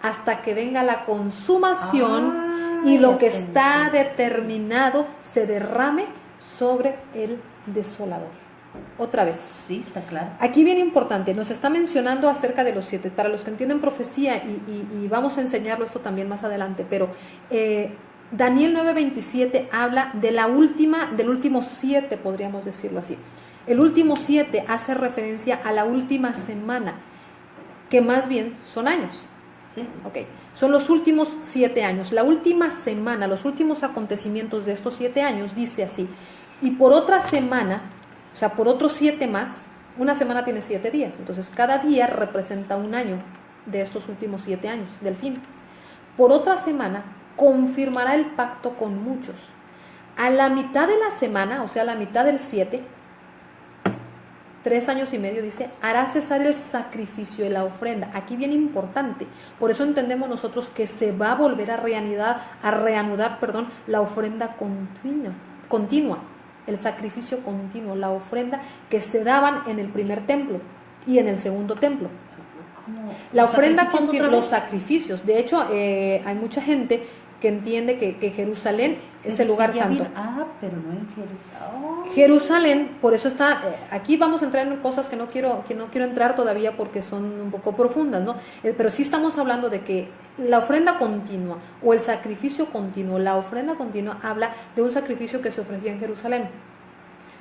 S1: hasta que venga la consumación y lo que está determinado se derrame sobre el desolador. Otra vez.
S2: Sí, está claro.
S1: Aquí bien importante, nos está mencionando acerca de los 7, para los que entienden profecía, y vamos a enseñarlo esto también más adelante, pero Daniel 9:27 habla de del último 7, podríamos decirlo así. El último 7 hace referencia a la última semana, que más bien son años.
S2: Sí.
S1: Okay. Son los últimos 7 años. La última semana, los últimos acontecimientos de estos 7 años, dice así. Y por otra semana, o sea, por otros 7 más, una semana tiene 7 días. Entonces, cada día representa un año de estos últimos 7 años, del fin. Por otra semana, confirmará el pacto con muchos. A la mitad de la semana, o sea, a la mitad del 7, 3 años y medio, dice, hará cesar el sacrificio y la ofrenda. Aquí bien importante, por eso entendemos nosotros que se va a volver a reanudar, la ofrenda continua, el sacrificio continuo, la ofrenda que se daban en el primer templo y en el segundo templo. La ofrenda continua, los sacrificios. De hecho, hay mucha gente que entiende que Jerusalén es el lugar santo.
S2: Pero no en Jerusalén.
S1: Jerusalén, por eso está, aquí vamos a entrar en cosas que no quiero entrar todavía porque son un poco profundas, ¿no? Pero sí estamos hablando de que la ofrenda continua o el sacrificio continuo, la ofrenda continua habla de un sacrificio que se ofrecía en Jerusalén.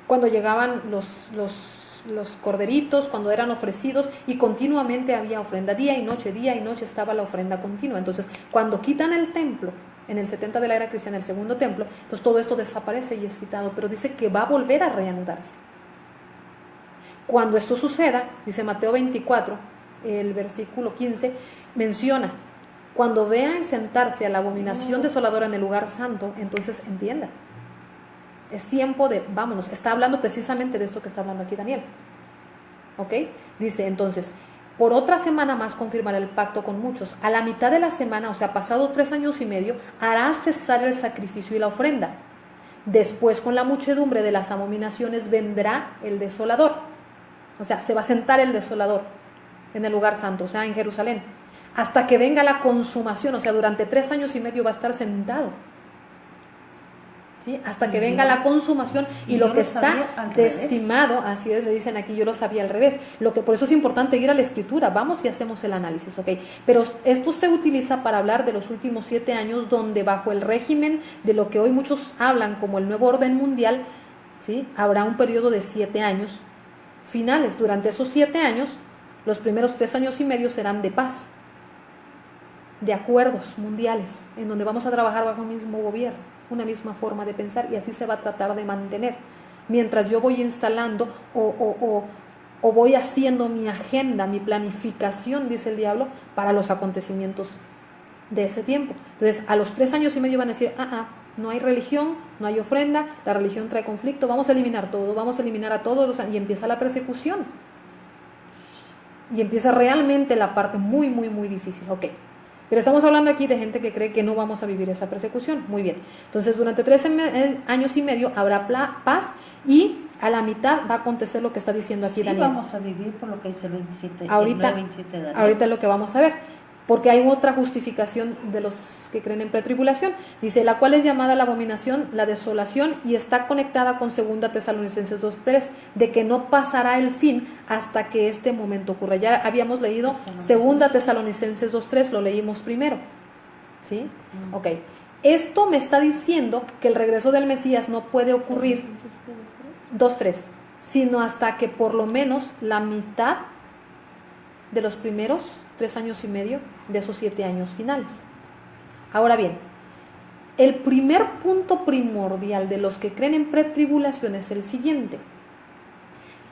S1: Cuando llegaban los corderitos, cuando eran ofrecidos, y continuamente había ofrenda, día y noche estaba la ofrenda continua. Entonces, cuando quitan el templo, en el 70 de la era cristiana, el segundo templo, entonces todo esto desaparece y es quitado, pero dice que va a volver a reanudarse. Cuando esto suceda, dice Mateo 24, el versículo 15, menciona, cuando vean sentarse a la abominación desoladora en el lugar santo, entonces entienda. Es tiempo de, vámonos, está hablando precisamente de esto que está hablando aquí Daniel. ¿Ok? Dice entonces, por otra semana más confirmará el pacto con muchos. A la mitad de la semana, o sea, pasado 3 años y medio, hará cesar el sacrificio y la ofrenda. Después, con la muchedumbre de las abominaciones, vendrá el desolador. O sea, se va a sentar el desolador en el lugar santo, o sea, en Jerusalén. Hasta que venga la consumación, o sea, durante 3 años y medio va a estar sentado. ¿Sí? Hasta que venga la consumación y lo que está estimado, así es, le dicen aquí, yo lo sabía al revés, por eso es importante ir a la escritura, vamos y hacemos el análisis, ¿ok? Pero esto se utiliza para hablar de los últimos 7 años, donde bajo el régimen de lo que hoy muchos hablan como el nuevo orden mundial, ¿sí? Habrá un periodo de 7 años finales. Durante esos 7 años, los primeros 3 años y medio serán de paz, de acuerdos mundiales, en donde vamos a trabajar bajo un mismo gobierno, una misma forma de pensar, y así se va a tratar de mantener, mientras yo voy instalando o voy haciendo mi agenda, mi planificación, dice el diablo, para los acontecimientos de ese tiempo. Entonces, a los 3 años y medio van a decir, no hay religión, no hay ofrenda, la religión trae conflicto, vamos a eliminar todo, vamos a eliminar a todos, y empieza la persecución, y empieza realmente la parte muy, muy, muy difícil, ok. Pero estamos hablando aquí de gente que cree que no vamos a vivir esa persecución. Muy bien. Entonces, durante 3 años y medio habrá paz, y a la mitad va a acontecer lo que está diciendo aquí Daniel.
S2: Sí, vamos a vivir por lo que dice el 27,
S1: ahorita,
S2: el 27 de Daniel.
S1: Ahorita es lo que vamos a ver. Porque hay otra justificación de los que creen en pretribulación. Dice, la cual es llamada la abominación, la desolación, y está conectada con 2 Tesalonicenses 2:3, de que no pasará el fin hasta que este momento ocurra. Ya habíamos leído 2 Tesalonicenses 2:3, lo leímos primero. ¿Sí? Ok. Esto me está diciendo que el regreso del Mesías no puede ocurrir 2:3, sino hasta que por lo menos la mitad de los primeros 3 años y medio de esos 7 años finales. Ahora bien, el primer punto primordial de los que creen en pretribulación es el siguiente: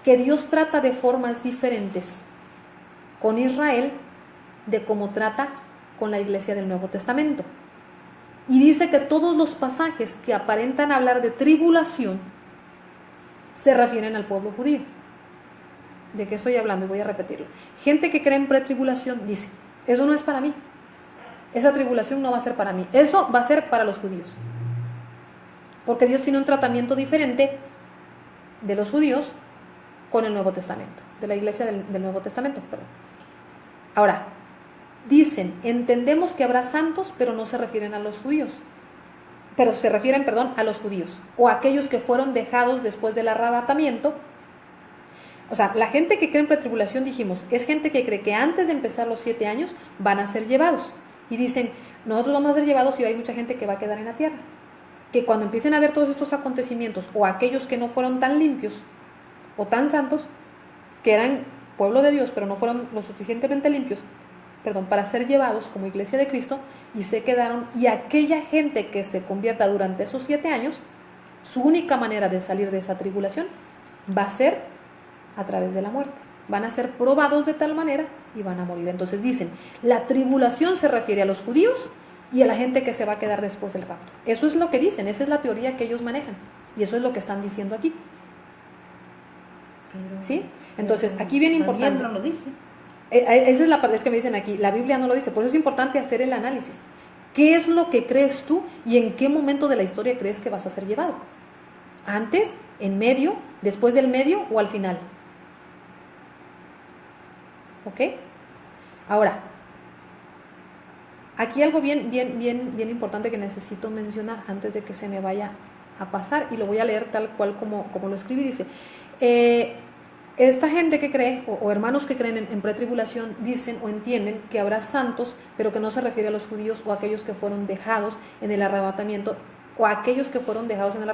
S1: que Dios trata de formas diferentes con Israel de cómo trata con la iglesia del Nuevo Testamento. Y dice que todos los pasajes que aparentan hablar de tribulación se refieren al pueblo judío. ¿De qué estoy hablando? Y voy a repetirlo. Gente que cree en pretribulación dice, Eso no es para mí. Esa tribulación no va a ser para mí. Eso va a ser para los judíos. Porque Dios tiene un tratamiento diferente de los judíos con el Nuevo Testamento, de la iglesia del Nuevo Testamento, perdón. Ahora, dicen, entendemos que habrá santos, pero no se refieren a los judíos. Pero se refieren, perdón, a los judíos, o a aquellos que fueron dejados después del arrebatamiento. O sea, la gente que cree en pretribulación, dijimos, es gente que cree que antes de empezar los 7 años van a ser llevados. Y dicen, nosotros vamos a ser llevados y hay mucha gente que va a quedar en la tierra. Que cuando empiecen a ver todos estos acontecimientos, o aquellos que no fueron tan limpios o tan santos, que eran pueblo de Dios, pero no fueron lo suficientemente limpios, para ser llevados como iglesia de Cristo, y se quedaron, y aquella gente que se convierta durante esos 7 años, su única manera de salir de esa tribulación va a ser a través de la muerte. Van a ser probados de tal manera y van a morir. Entonces dicen, la tribulación se refiere a los judíos y a la gente que se va a quedar después del rapto. Eso es lo que dicen, esa es la teoría que ellos manejan, y eso es lo que están diciendo aquí. ¿Sí? Entonces, aquí bien importante.
S2: La Biblia no lo dice.
S1: Esa es la parte que me dicen aquí, la Biblia no lo dice, por eso es importante hacer el análisis. ¿Qué es lo que crees tú y en qué momento de la historia crees que vas a ser llevado? ¿Antes, en medio, después del medio o al final? ¿Ok? Ahora, aquí algo bien importante que necesito mencionar antes de que se me vaya a pasar, y lo voy a leer tal cual como lo escribí. Dice, esta gente que cree, o hermanos que creen en pretribulación, dicen o entienden que habrá santos, pero que no se refiere a los judíos o a aquellos que fueron dejados en el arrebatamiento, o a aquellos que fueron dejados en el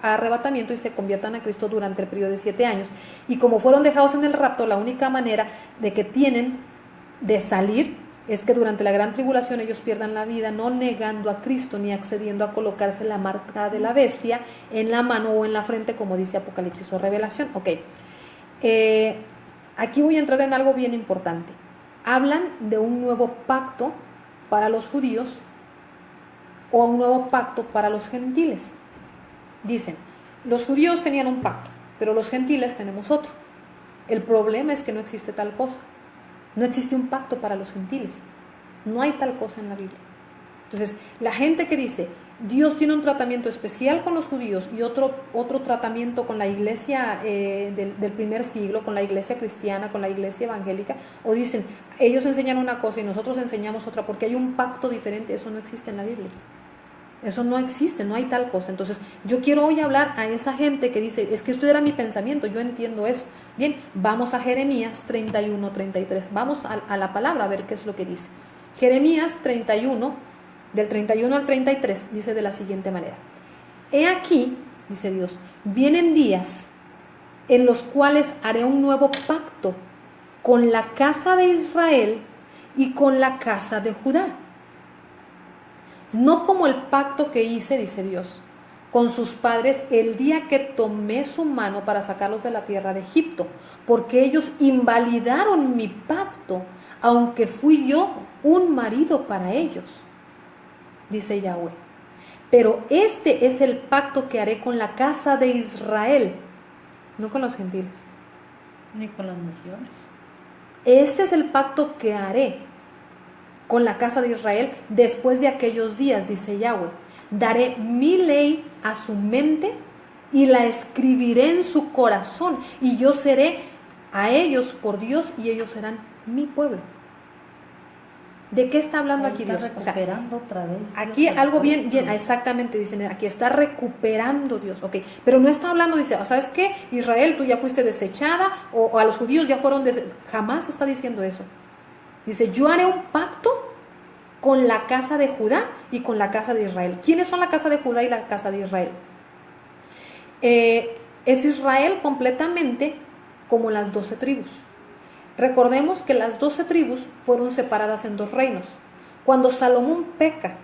S1: arrebatamiento y se conviertan a Cristo durante el periodo de 7 años. Y como fueron dejados en el rapto, la única manera de que tienen de salir es que durante la gran tribulación ellos pierdan la vida, no negando a Cristo ni accediendo a colocarse la marca de la bestia en la mano o en la frente, como dice Apocalipsis o Revelación. Ok, aquí voy a entrar en algo bien importante. Hablan de un nuevo pacto para los judíos o un nuevo pacto para los gentiles. Dicen, los judíos tenían un pacto, pero los gentiles tenemos otro. El problema es que no existe tal cosa. No existe un pacto para los gentiles. No hay tal cosa en la Biblia. Entonces, la gente que dice, Dios tiene un tratamiento especial con los judíos y otro tratamiento con la iglesia del primer siglo, con la iglesia cristiana, con la iglesia evangélica, o dicen, ellos enseñan una cosa y nosotros enseñamos otra porque hay un pacto diferente, eso no existe en la Biblia. Eso no existe, no hay tal cosa. Entonces, yo quiero hoy hablar a esa gente que dice, es que esto era mi pensamiento, yo entiendo eso. Bien, vamos a Jeremías 31, 33. Vamos a la palabra a ver qué es lo que dice. Jeremías 31, del 31 al 33, dice de la siguiente manera. He aquí, dice Dios, vienen días en los cuales haré un nuevo pacto con la casa de Israel y con la casa de Judá. No como el pacto que hice, dice Dios, con sus padres el día que tomé su mano para sacarlos de la tierra de Egipto, porque ellos invalidaron mi pacto, aunque fui yo un marido para ellos, dice Yahweh. Pero este es el pacto que haré con la casa de Israel, no con los gentiles,
S2: ni con las naciones.
S1: Este es el pacto que haré con la casa de Israel después de aquellos días, dice Yahweh. Daré mi ley a su mente y la escribiré en su corazón, y yo seré a ellos por Dios y ellos serán mi pueblo. ¿De qué está hablando aquí Dios?
S2: O sea, otra vez
S1: aquí algo bien, exactamente, dicen, aquí está recuperando Dios, ok, pero no está hablando, dice, ¿sabes qué? Israel, tú ya fuiste desechada, o a los judíos ya fueron jamás está diciendo eso. Dice, yo haré un pacto con la casa de Judá y con la casa de Israel. ¿Quiénes son la casa de Judá y la casa de Israel? Es Israel completamente como las 12 tribus. Recordemos que las 12 tribus fueron separadas en 2 reinos. Cuando Salomón peca,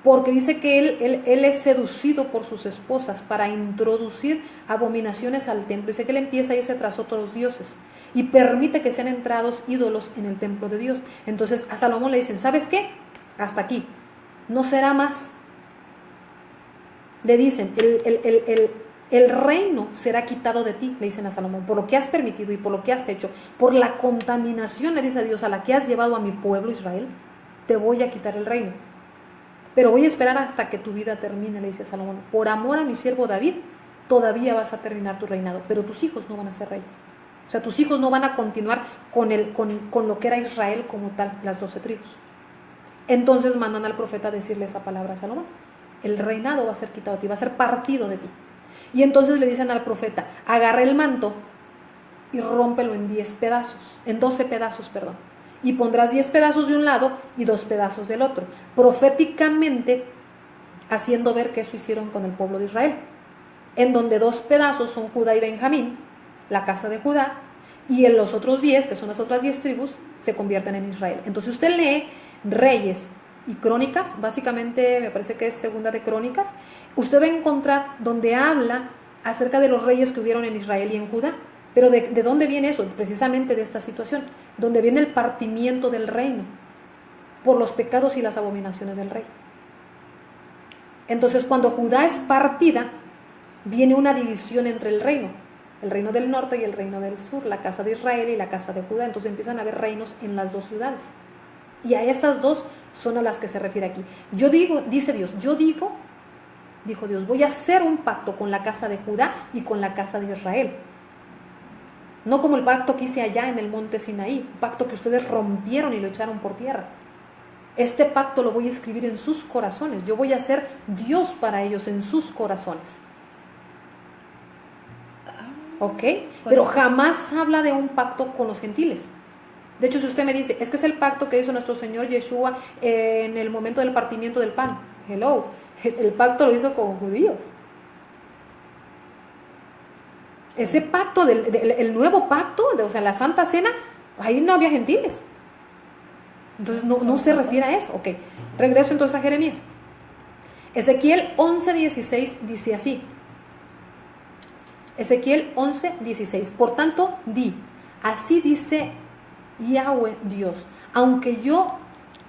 S1: porque dice que él es seducido por sus esposas para introducir abominaciones al templo, dice que él empieza a irse tras otros dioses y permite que sean entrados ídolos en el templo de Dios. Entonces a Salomón le dicen, ¿sabes qué? Hasta aquí, no será más. Le dicen, el reino será quitado de ti, le dicen a Salomón, por lo que has permitido y por lo que has hecho, por la contaminación, le dice a Dios, a la que has llevado a mi pueblo Israel, te voy a quitar el reino. Pero voy a esperar hasta que tu vida termine, le dice a Salomón. Por amor a mi siervo David, todavía vas a terminar tu reinado, pero tus hijos no van a ser reyes. O sea, tus hijos no van a continuar con lo que era Israel como tal, las 12 tribus. Entonces mandan al profeta a decirle esa palabra a Salomón. El reinado va a ser quitado de ti, va a ser partido de ti. Y entonces le dicen al profeta, agarra el manto y rómpelo en 10 pedazos, en 12 pedazos, perdón. Y pondrás 10 pedazos de un lado y 2 pedazos del otro. Proféticamente haciendo ver que eso hicieron con el pueblo de Israel. En donde 2 pedazos son Judá y Benjamín, la casa de Judá, y en los otros 10, que son las otras 10 tribus, se convierten en Israel. Entonces usted lee Reyes y Crónicas, básicamente me parece que es Segunda de Crónicas, usted va a encontrar donde habla acerca de los reyes que hubieron en Israel y en Judá. Pero ¿de dónde viene eso? Precisamente de esta situación, donde viene el partimiento del reino por los pecados y las abominaciones del rey. Entonces cuando Judá es partida, viene una división entre el reino del norte y el reino del sur, la casa de Israel y la casa de Judá. Entonces empiezan a haber reinos en las 2 ciudades. Y a esas 2 son a las que se refiere aquí. Yo digo, dice Dios, dijo Dios, voy a hacer un pacto con la casa de Judá y con la casa de Israel. No como el pacto que hice allá en el monte Sinaí, un pacto que ustedes rompieron y lo echaron por tierra. Este pacto lo voy a escribir en sus corazones. Yo voy a ser Dios para ellos en sus corazones. ¿Ok? Pero jamás habla de un pacto con los gentiles. De hecho, si usted me dice, es que es el pacto que hizo nuestro Señor Yeshua en el momento del partimiento del pan. Hello, el pacto lo hizo con judíos. Ese pacto, el nuevo pacto, o sea, la Santa Cena, ahí no había gentiles. Entonces no se refiere a eso. Ok, regreso entonces a Jeremías. Ezequiel 11:16 dice así. Ezequiel 11:16. Por tanto, di, así dice Yahweh Dios, aunque yo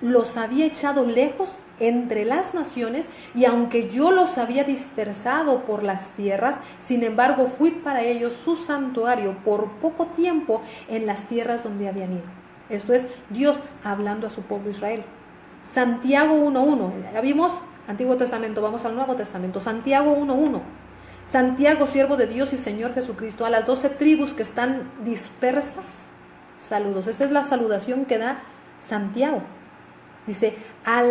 S1: los había echado lejos entre las naciones y aunque yo los había dispersado por las tierras, sin embargo fui para ellos su santuario por poco tiempo en las tierras donde habían ido. Esto es Dios hablando a su pueblo Israel. Santiago 1:1, ya vimos Antiguo Testamento, vamos al Nuevo Testamento. Santiago 1:1. Santiago, siervo de Dios y Señor Jesucristo, a las 12 tribus que están dispersas, saludos. Esta es la saludación que da Santiago. Dice, a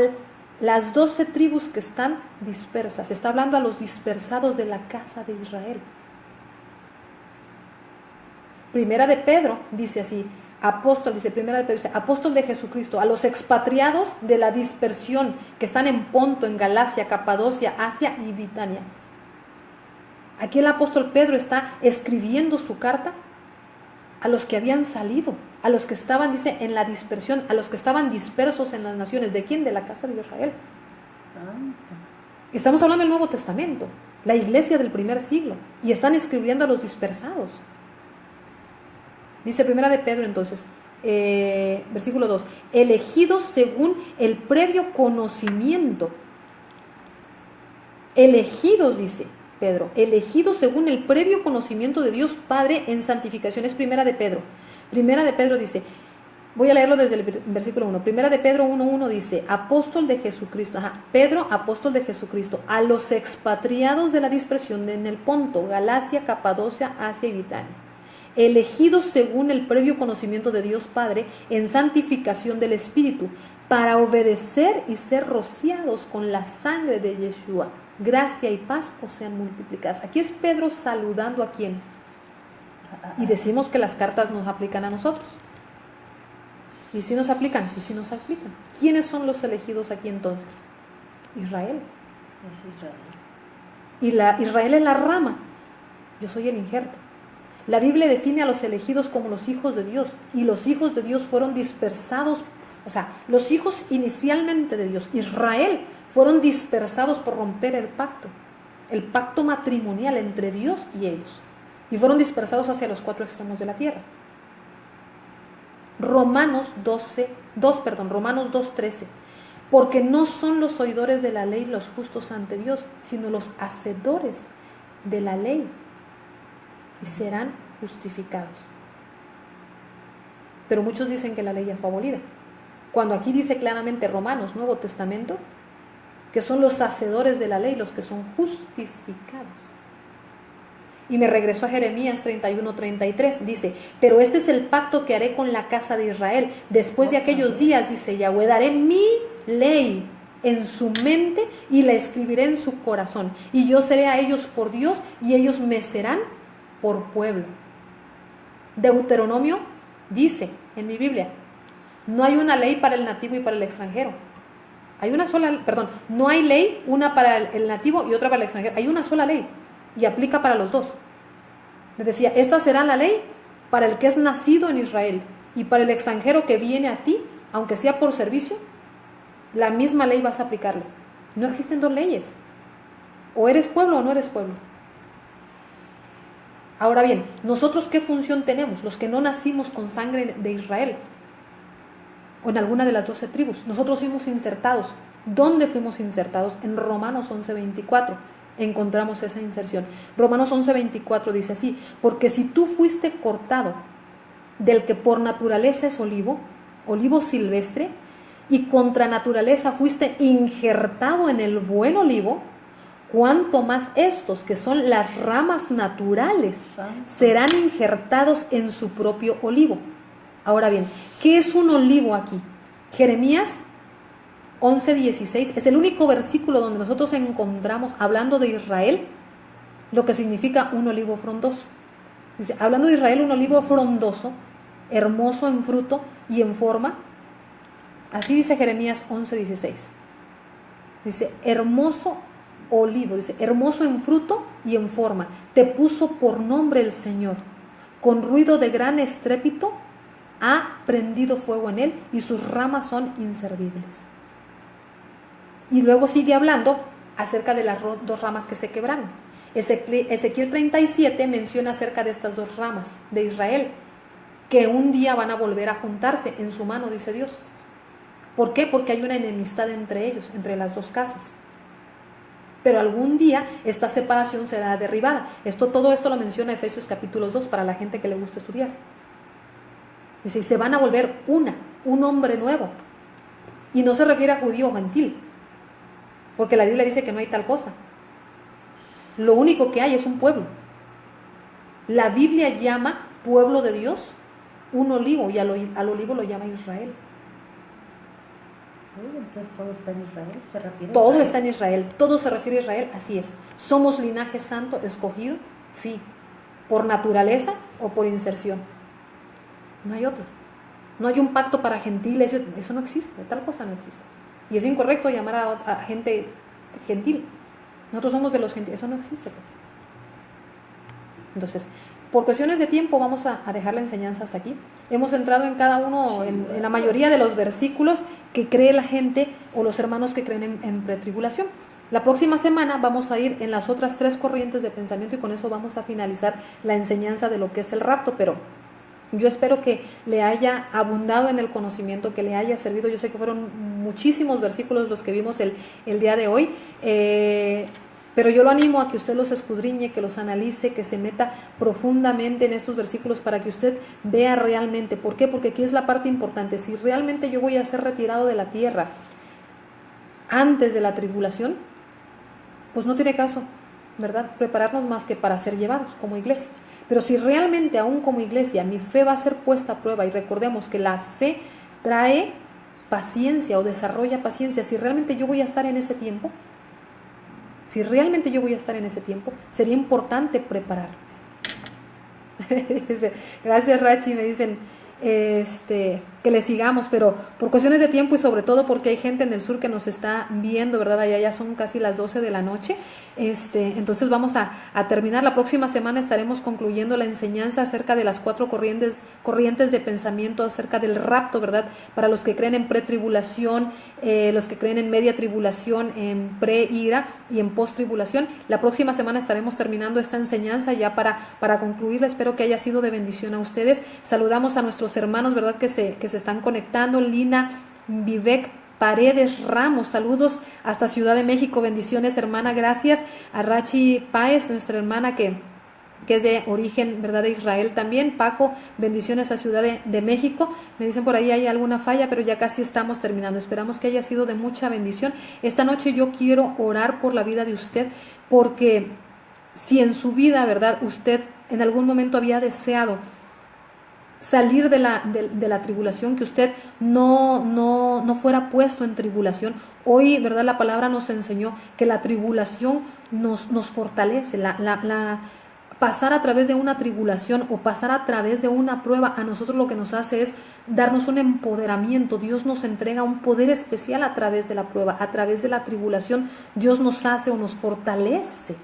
S1: las 12 tribus que están dispersas. Está hablando a los dispersados de la casa de Israel. Primera de Pedro dice así, apóstol, dice Primera de Pedro, dice, apóstol de Jesucristo, a los expatriados de la dispersión que están en Ponto, en Galacia, Capadocia, Asia y Bitinia. Aquí el apóstol Pedro está escribiendo su carta a los que habían salido, a los que estaban, dice, en la dispersión, a los que estaban dispersos en las naciones. ¿De quién? De la casa de Israel. Estamos hablando del Nuevo Testamento, la iglesia del primer siglo, y están escribiendo a los dispersados. Dice Primera de Pedro entonces, versículo 2, elegidos según el previo conocimiento. Elegidos, dice Pedro, elegidos según el previo conocimiento de Dios Padre en santificación. Es Primera de Pedro. Primera de Pedro dice, voy a leerlo desde el versículo 1. Primera de Pedro 1:1 dice, apóstol de Jesucristo, Pedro, apóstol de Jesucristo, a los expatriados de la dispersión en el Ponto, Galacia, Capadocia, Asia y Bitinia, elegidos según el previo conocimiento de Dios Padre en santificación del Espíritu, para obedecer y ser rociados con la sangre de Yeshua. Gracia y paz os sean multiplicadas. Aquí es Pedro saludando a quienes. Y decimos que las cartas nos aplican a nosotros. ¿Y si nos aplican? Sí, sí nos aplican. ¿Quiénes son los elegidos aquí entonces? Israel. Es Israel. Y Israel es la rama. Yo soy el injerto. La Biblia define a los elegidos como los hijos de Dios. Y los hijos de Dios fueron dispersados. O sea, los hijos inicialmente de Dios, Israel, fueron dispersados por romper el pacto matrimonial entre Dios y ellos. Y fueron dispersados hacia los 4 extremos de la tierra. Romanos 2:13. Porque no son los oidores de la ley los justos ante Dios, sino los hacedores de la ley y serán justificados. Pero muchos dicen que la ley ya fue abolida, cuando aquí dice claramente Romanos, Nuevo Testamento, que son los hacedores de la ley los que son justificados. Y me regresó a Jeremías 31:33, dice, pero este es el pacto que haré con la casa de Israel. Después de aquellos días, dice Yahweh, daré mi ley en su mente y la escribiré en su corazón. Y yo seré a ellos por Dios y ellos me serán por pueblo. Deuteronomio dice en mi Biblia, no hay una ley para el nativo y para el extranjero. Hay una sola, perdón, no hay ley, una para el nativo y otra para el extranjero. Hay una sola ley y aplica para los dos. Me decía, esta será la ley para el que es nacido en Israel y para el extranjero que viene a ti, aunque sea por servicio, la misma ley vas a aplicarle. No existen dos leyes. O eres pueblo o no eres pueblo. Ahora bien, ¿nosotros qué función tenemos? Los que no nacimos con sangre de Israel o en alguna de las 12 tribus. Nosotros fuimos insertados. ¿Dónde fuimos insertados? En Romanos 11:24 encontramos esa inserción. Romanos 11:24 dice así, porque si tú fuiste cortado del que por naturaleza es olivo, olivo silvestre, y contra naturaleza fuiste injertado en el buen olivo, cuánto más estos, que son las ramas naturales, serán injertados en su propio olivo. Ahora bien, ¿qué es un olivo aquí? Jeremías 11:16 es el único versículo donde nosotros encontramos, hablando de Israel, lo que significa un olivo frondoso. Dice, hablando de Israel, un olivo frondoso, hermoso en fruto y en forma. Así dice Jeremías 11:16. Dice, hermoso olivo, dice, hermoso en fruto y en forma. Te puso por nombre el Señor. Con ruido de gran estrépito ha prendido fuego en él y sus ramas son inservibles. Y luego sigue hablando acerca de las dos ramas que se quebraron. Ezequiel 37 menciona acerca de estas dos ramas de Israel, que un día van a volver a juntarse en su mano, dice Dios. ¿Por qué? Porque hay una enemistad entre ellos, entre las dos casas. Pero algún día esta separación será derribada. Todo esto lo menciona Efesios capítulo 2 para la gente que le gusta estudiar. Dice, y se van a volver un hombre nuevo. Y no se refiere a judío o gentil, porque la Biblia dice que no hay tal cosa. Lo único que hay es un pueblo. La Biblia llama pueblo de Dios un olivo, y al olivo lo llama Israel.
S2: Entonces todo está en Israel, se refiere
S1: Todo
S2: Israel.
S1: está en Israel, todo se refiere a Israel, así es. ¿Somos linaje santo, escogido? Sí. ¿Por naturaleza o por inserción? No hay otro. No hay un pacto para gentiles, eso no existe, tal cosa no existe. Y es incorrecto llamar a gente gentil. Nosotros somos de los gentiles, eso no existe, pues. Entonces, por cuestiones de tiempo vamos a dejar la enseñanza hasta aquí. Hemos entrado en cada uno, en la mayoría de los versículos que cree la gente o los hermanos que creen en pretribulación. La próxima semana vamos a ir en las otras 3 corrientes de pensamiento y con eso vamos a finalizar la enseñanza de lo que es el rapto, pero yo espero que le haya abundado en el conocimiento, que le haya servido. Yo sé que fueron muchísimos versículos los que vimos el día de hoy, pero yo lo animo a que usted los escudriñe, que los analice, que se meta profundamente en estos versículos para que usted vea realmente. ¿Por qué? Porque aquí es la parte importante. Si realmente yo voy a ser retirado de la tierra antes de la tribulación, pues no tiene caso, ¿verdad?, prepararnos más que para ser llevados como iglesia. Pero si realmente aún como iglesia mi fe va a ser puesta a prueba, y recordemos que la fe trae paciencia o desarrolla paciencia, si realmente yo voy a estar en ese tiempo, sería importante prepararme. Gracias, Rachi, me dicen que le sigamos, pero por cuestiones de tiempo y sobre todo porque hay gente en el sur que nos está viendo, ¿verdad? Allá ya son casi las 12 de la noche. Entonces vamos a terminar. La próxima semana estaremos concluyendo la enseñanza acerca de las 4 corrientes de pensamiento acerca del rapto, ¿verdad? Para los que creen en pretribulación, los que creen en media tribulación, en pre-ira y en post-tribulación. La próxima semana estaremos terminando esta enseñanza ya para concluirla. Espero que haya sido de bendición a ustedes. Saludamos a nuestros hermanos, ¿verdad?, que se están conectando. Lina, Vivek, Paredes Ramos, saludos hasta Ciudad de México, bendiciones hermana, gracias. A Rachi Páez, nuestra hermana que es de origen, ¿verdad?, de Israel también. Paco, bendiciones a Ciudad de México. Me dicen por ahí hay alguna falla, pero ya casi estamos terminando. Esperamos que haya sido de mucha bendición. Esta noche yo quiero orar por la vida de usted, porque si en su vida, ¿verdad?, usted en algún momento había deseado salir de la tribulación, que usted no fuera puesto en tribulación. Hoy, ¿verdad?, la palabra nos enseñó que la tribulación nos fortalece, pasar a través de una tribulación o pasar a través de una prueba, a nosotros lo que nos hace es darnos un empoderamiento. Dios nos entrega un poder especial a través de la prueba, a través de la tribulación. Dios nos hace o nos fortalece.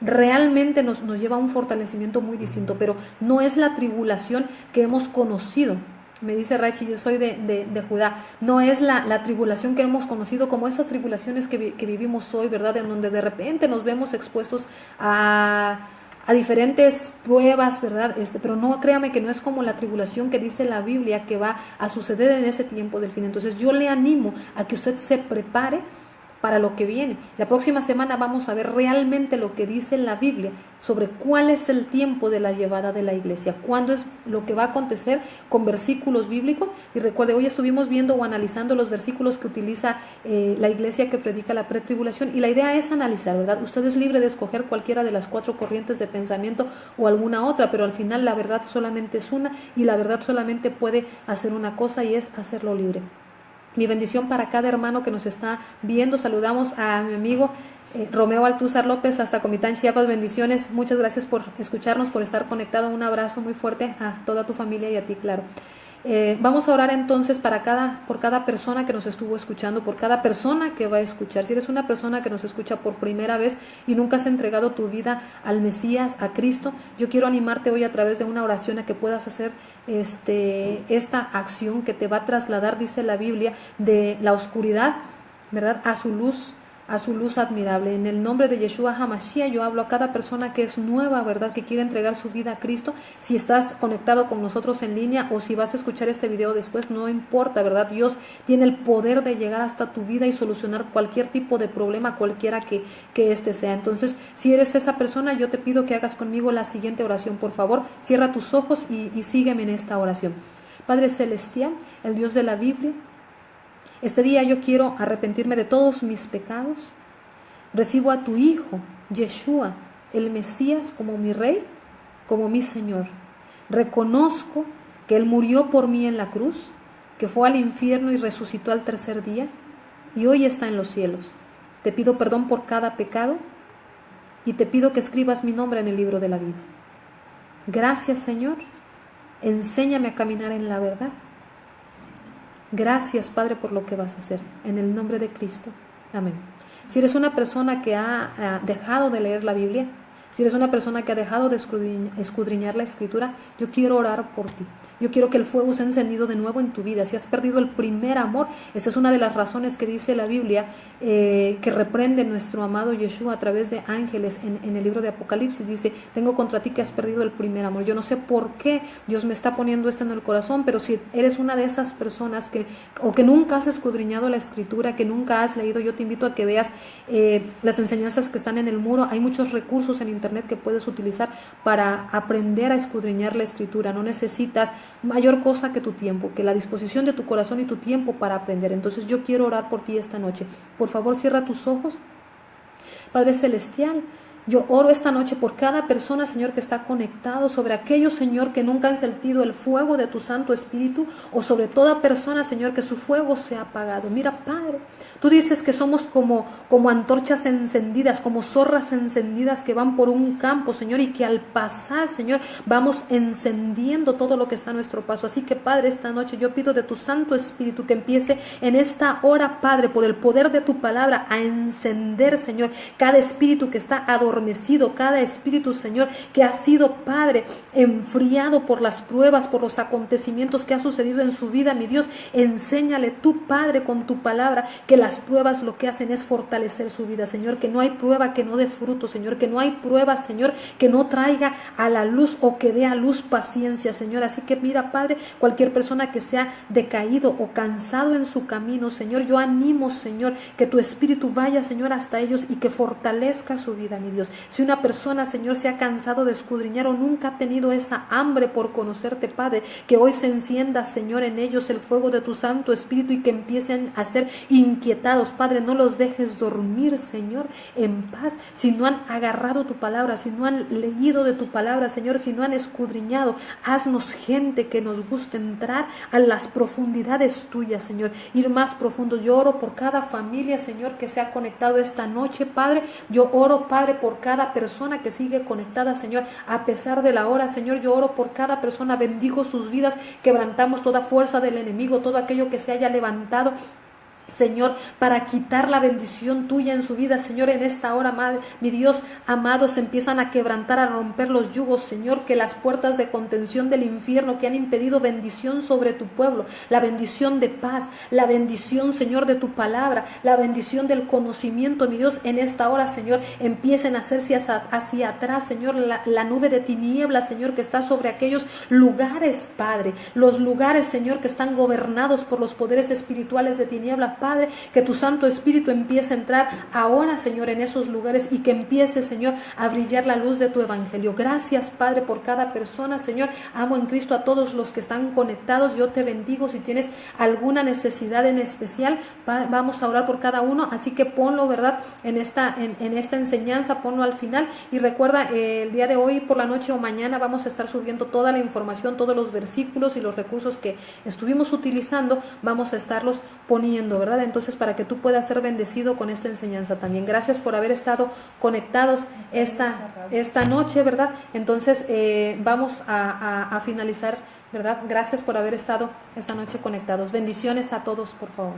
S1: Realmente nos lleva a un fortalecimiento muy distinto, pero no es la tribulación que hemos conocido. Me dice Rachi, yo soy de Judá. No es la tribulación que hemos conocido como esas tribulaciones que vivimos hoy, ¿verdad?, en donde de repente nos vemos expuestos a diferentes pruebas, ¿verdad? Pero no, créame que no es como la tribulación que dice la Biblia que va a suceder en ese tiempo del fin. Entonces yo le animo a que usted se prepare para lo que viene. La próxima semana vamos a ver realmente lo que dice la Biblia sobre cuál es el tiempo de la llevada de la iglesia, cuándo es lo que va a acontecer con versículos bíblicos. Y recuerde, hoy estuvimos viendo o analizando los versículos que utiliza la iglesia que predica la pretribulación, y la idea es analizar, ¿verdad? Usted es libre de escoger cualquiera de las 4 corrientes de pensamiento o alguna otra, pero al final la verdad solamente es una, y la verdad solamente puede hacer una cosa, y es hacerlo libre. Mi bendición para cada hermano que nos está viendo. Saludamos a mi amigo Romeo Altúzar López hasta Comitán, Chiapas. Bendiciones. Muchas gracias por escucharnos, por estar conectado. Un abrazo muy fuerte a toda tu familia y a ti, claro. Vamos a orar entonces por cada persona que nos estuvo escuchando, por cada persona que va a escuchar. Si eres una persona que nos escucha por primera vez y nunca has entregado tu vida al Mesías, a Cristo, yo quiero animarte hoy a través de una oración a que puedas hacer esta acción que te va a trasladar, dice la Biblia, de la oscuridad, ¿verdad?, a su luz admirable. En el nombre de Yeshua HaMashiach yo hablo a cada persona que es nueva, ¿verdad?, que quiere entregar su vida a Cristo. Si estás conectado con nosotros en línea o si vas a escuchar este video después, no importa, ¿verdad? Dios tiene el poder de llegar hasta tu vida y solucionar cualquier tipo de problema, cualquiera que este sea. Entonces, si eres esa persona, yo te pido que hagas conmigo la siguiente oración. Por favor, cierra tus ojos y sígueme en esta oración. Padre Celestial, el Dios de la Biblia, este día yo quiero arrepentirme de todos mis pecados. Recibo a tu Hijo, Yeshua, el Mesías, como mi Rey, como mi Señor. Reconozco que Él murió por mí en la cruz, que fue al infierno y resucitó al 3er día, y hoy está en los cielos. Te pido perdón por cada pecado y te pido que escribas mi nombre en el libro de la vida. Gracias, Señor. Enséñame a caminar en la verdad. Gracias, Padre, por lo que vas a hacer. En el nombre de Cristo. Amén. Si eres una persona que ha dejado de leer la Biblia, si eres una persona que ha dejado de escudriñar la Escritura, yo quiero orar por ti. Yo quiero que el fuego sea encendido de nuevo en tu vida. Si has perdido el primer amor, esta es una de las razones que dice la Biblia, que reprende nuestro amado Yeshua a través de ángeles en el libro de Apocalipsis. Dice, tengo contra ti que has perdido el primer amor. Yo no sé por qué Dios me está poniendo esto en el corazón, pero si eres una de esas personas que nunca has escudriñado la Escritura, que nunca has leído, yo te invito a que veas las enseñanzas que están en el muro. Hay muchos recursos en internet que puedes utilizar para aprender a escudriñar la Escritura. No necesitas mayor cosa que tu tiempo, que la disposición de tu corazón y tu tiempo para aprender. Entonces yo quiero orar por ti esta noche. Por favor, cierra tus ojos. Padre Celestial, yo oro esta noche por cada persona, Señor, que está conectado, sobre aquellos, Señor, que nunca han sentido el fuego de tu Santo Espíritu, o sobre toda persona, Señor, que su fuego se ha apagado. Mira, Padre, tú dices que somos como antorchas encendidas, como zorras encendidas que van por un campo, Señor, y que al pasar, Señor, vamos encendiendo todo lo que está a nuestro paso. Así que, Padre, esta noche yo pido de tu Santo Espíritu que empiece en esta hora, Padre, por el poder de tu palabra, a encender, Señor, cada espíritu que está adornado adormecido, cada espíritu, Señor, que ha sido, Padre, enfriado por las pruebas, por los acontecimientos que ha sucedido en su vida, mi Dios, enséñale tú, Padre, con tu palabra, que las pruebas lo que hacen es fortalecer su vida, Señor, que no hay prueba que no dé fruto, Señor, que no hay prueba, Señor, que no traiga a la luz o que dé a luz paciencia, Señor. Así que mira, Padre, cualquier persona que sea decaído o cansado en su camino, Señor, yo animo, Señor, que tu Espíritu vaya, Señor, hasta ellos y que fortalezca su vida, mi Dios. Si una persona, Señor, se ha cansado de escudriñar o nunca ha tenido esa hambre por conocerte, Padre, que hoy se encienda, Señor, en ellos el fuego de tu Santo Espíritu y que empiecen a ser inquietados, Padre. No los dejes dormir, Señor, en paz, si no han agarrado tu palabra, si no han leído de tu palabra, Señor, si no han escudriñado. Haznos gente que nos guste entrar a las profundidades tuyas, Señor, ir más profundo. Yo oro por cada familia, Señor, que se ha conectado esta noche, Padre. Yo oro, Padre, por cada persona que sigue conectada, Señor, a pesar de la hora, Señor. Yo oro por cada persona, bendigo sus vidas, quebrantamos toda fuerza del enemigo, todo aquello que se haya levantado, Señor, para quitar la bendición tuya en su vida, Señor, en esta hora, mi Dios amado, se empiezan a quebrantar, a romper los yugos, Señor, que las puertas de contención del infierno que han impedido bendición sobre tu pueblo, la bendición de paz, la bendición, Señor, de tu palabra, la bendición del conocimiento, mi Dios, en esta hora, Señor, empiecen a hacerse hacia atrás, Señor, la nube de tinieblas, Señor, que está sobre aquellos lugares, Padre, los lugares, Señor, que están gobernados por los poderes espirituales de tinieblas, Padre, que tu Santo Espíritu empiece a entrar ahora, Señor, en esos lugares y que empiece, Señor, a brillar la luz de tu evangelio. Gracias, Padre, por cada persona, Señor. Amo en Cristo a todos los que están conectados. Yo te bendigo. Si tienes alguna necesidad en especial, vamos a orar por cada uno. Así que ponlo, ¿verdad? En esta enseñanza, ponlo al final. Y recuerda, el día de hoy, por la noche o mañana, vamos a estar subiendo toda la información, todos los versículos y los recursos que estuvimos utilizando, vamos a estarlos poniendo, ¿verdad? Entonces, para que tú puedas ser bendecido con esta enseñanza también. Gracias por haber estado conectados esta noche, ¿verdad? Entonces, vamos a finalizar, ¿verdad? Gracias por haber estado esta noche conectados. Bendiciones a todos, por favor.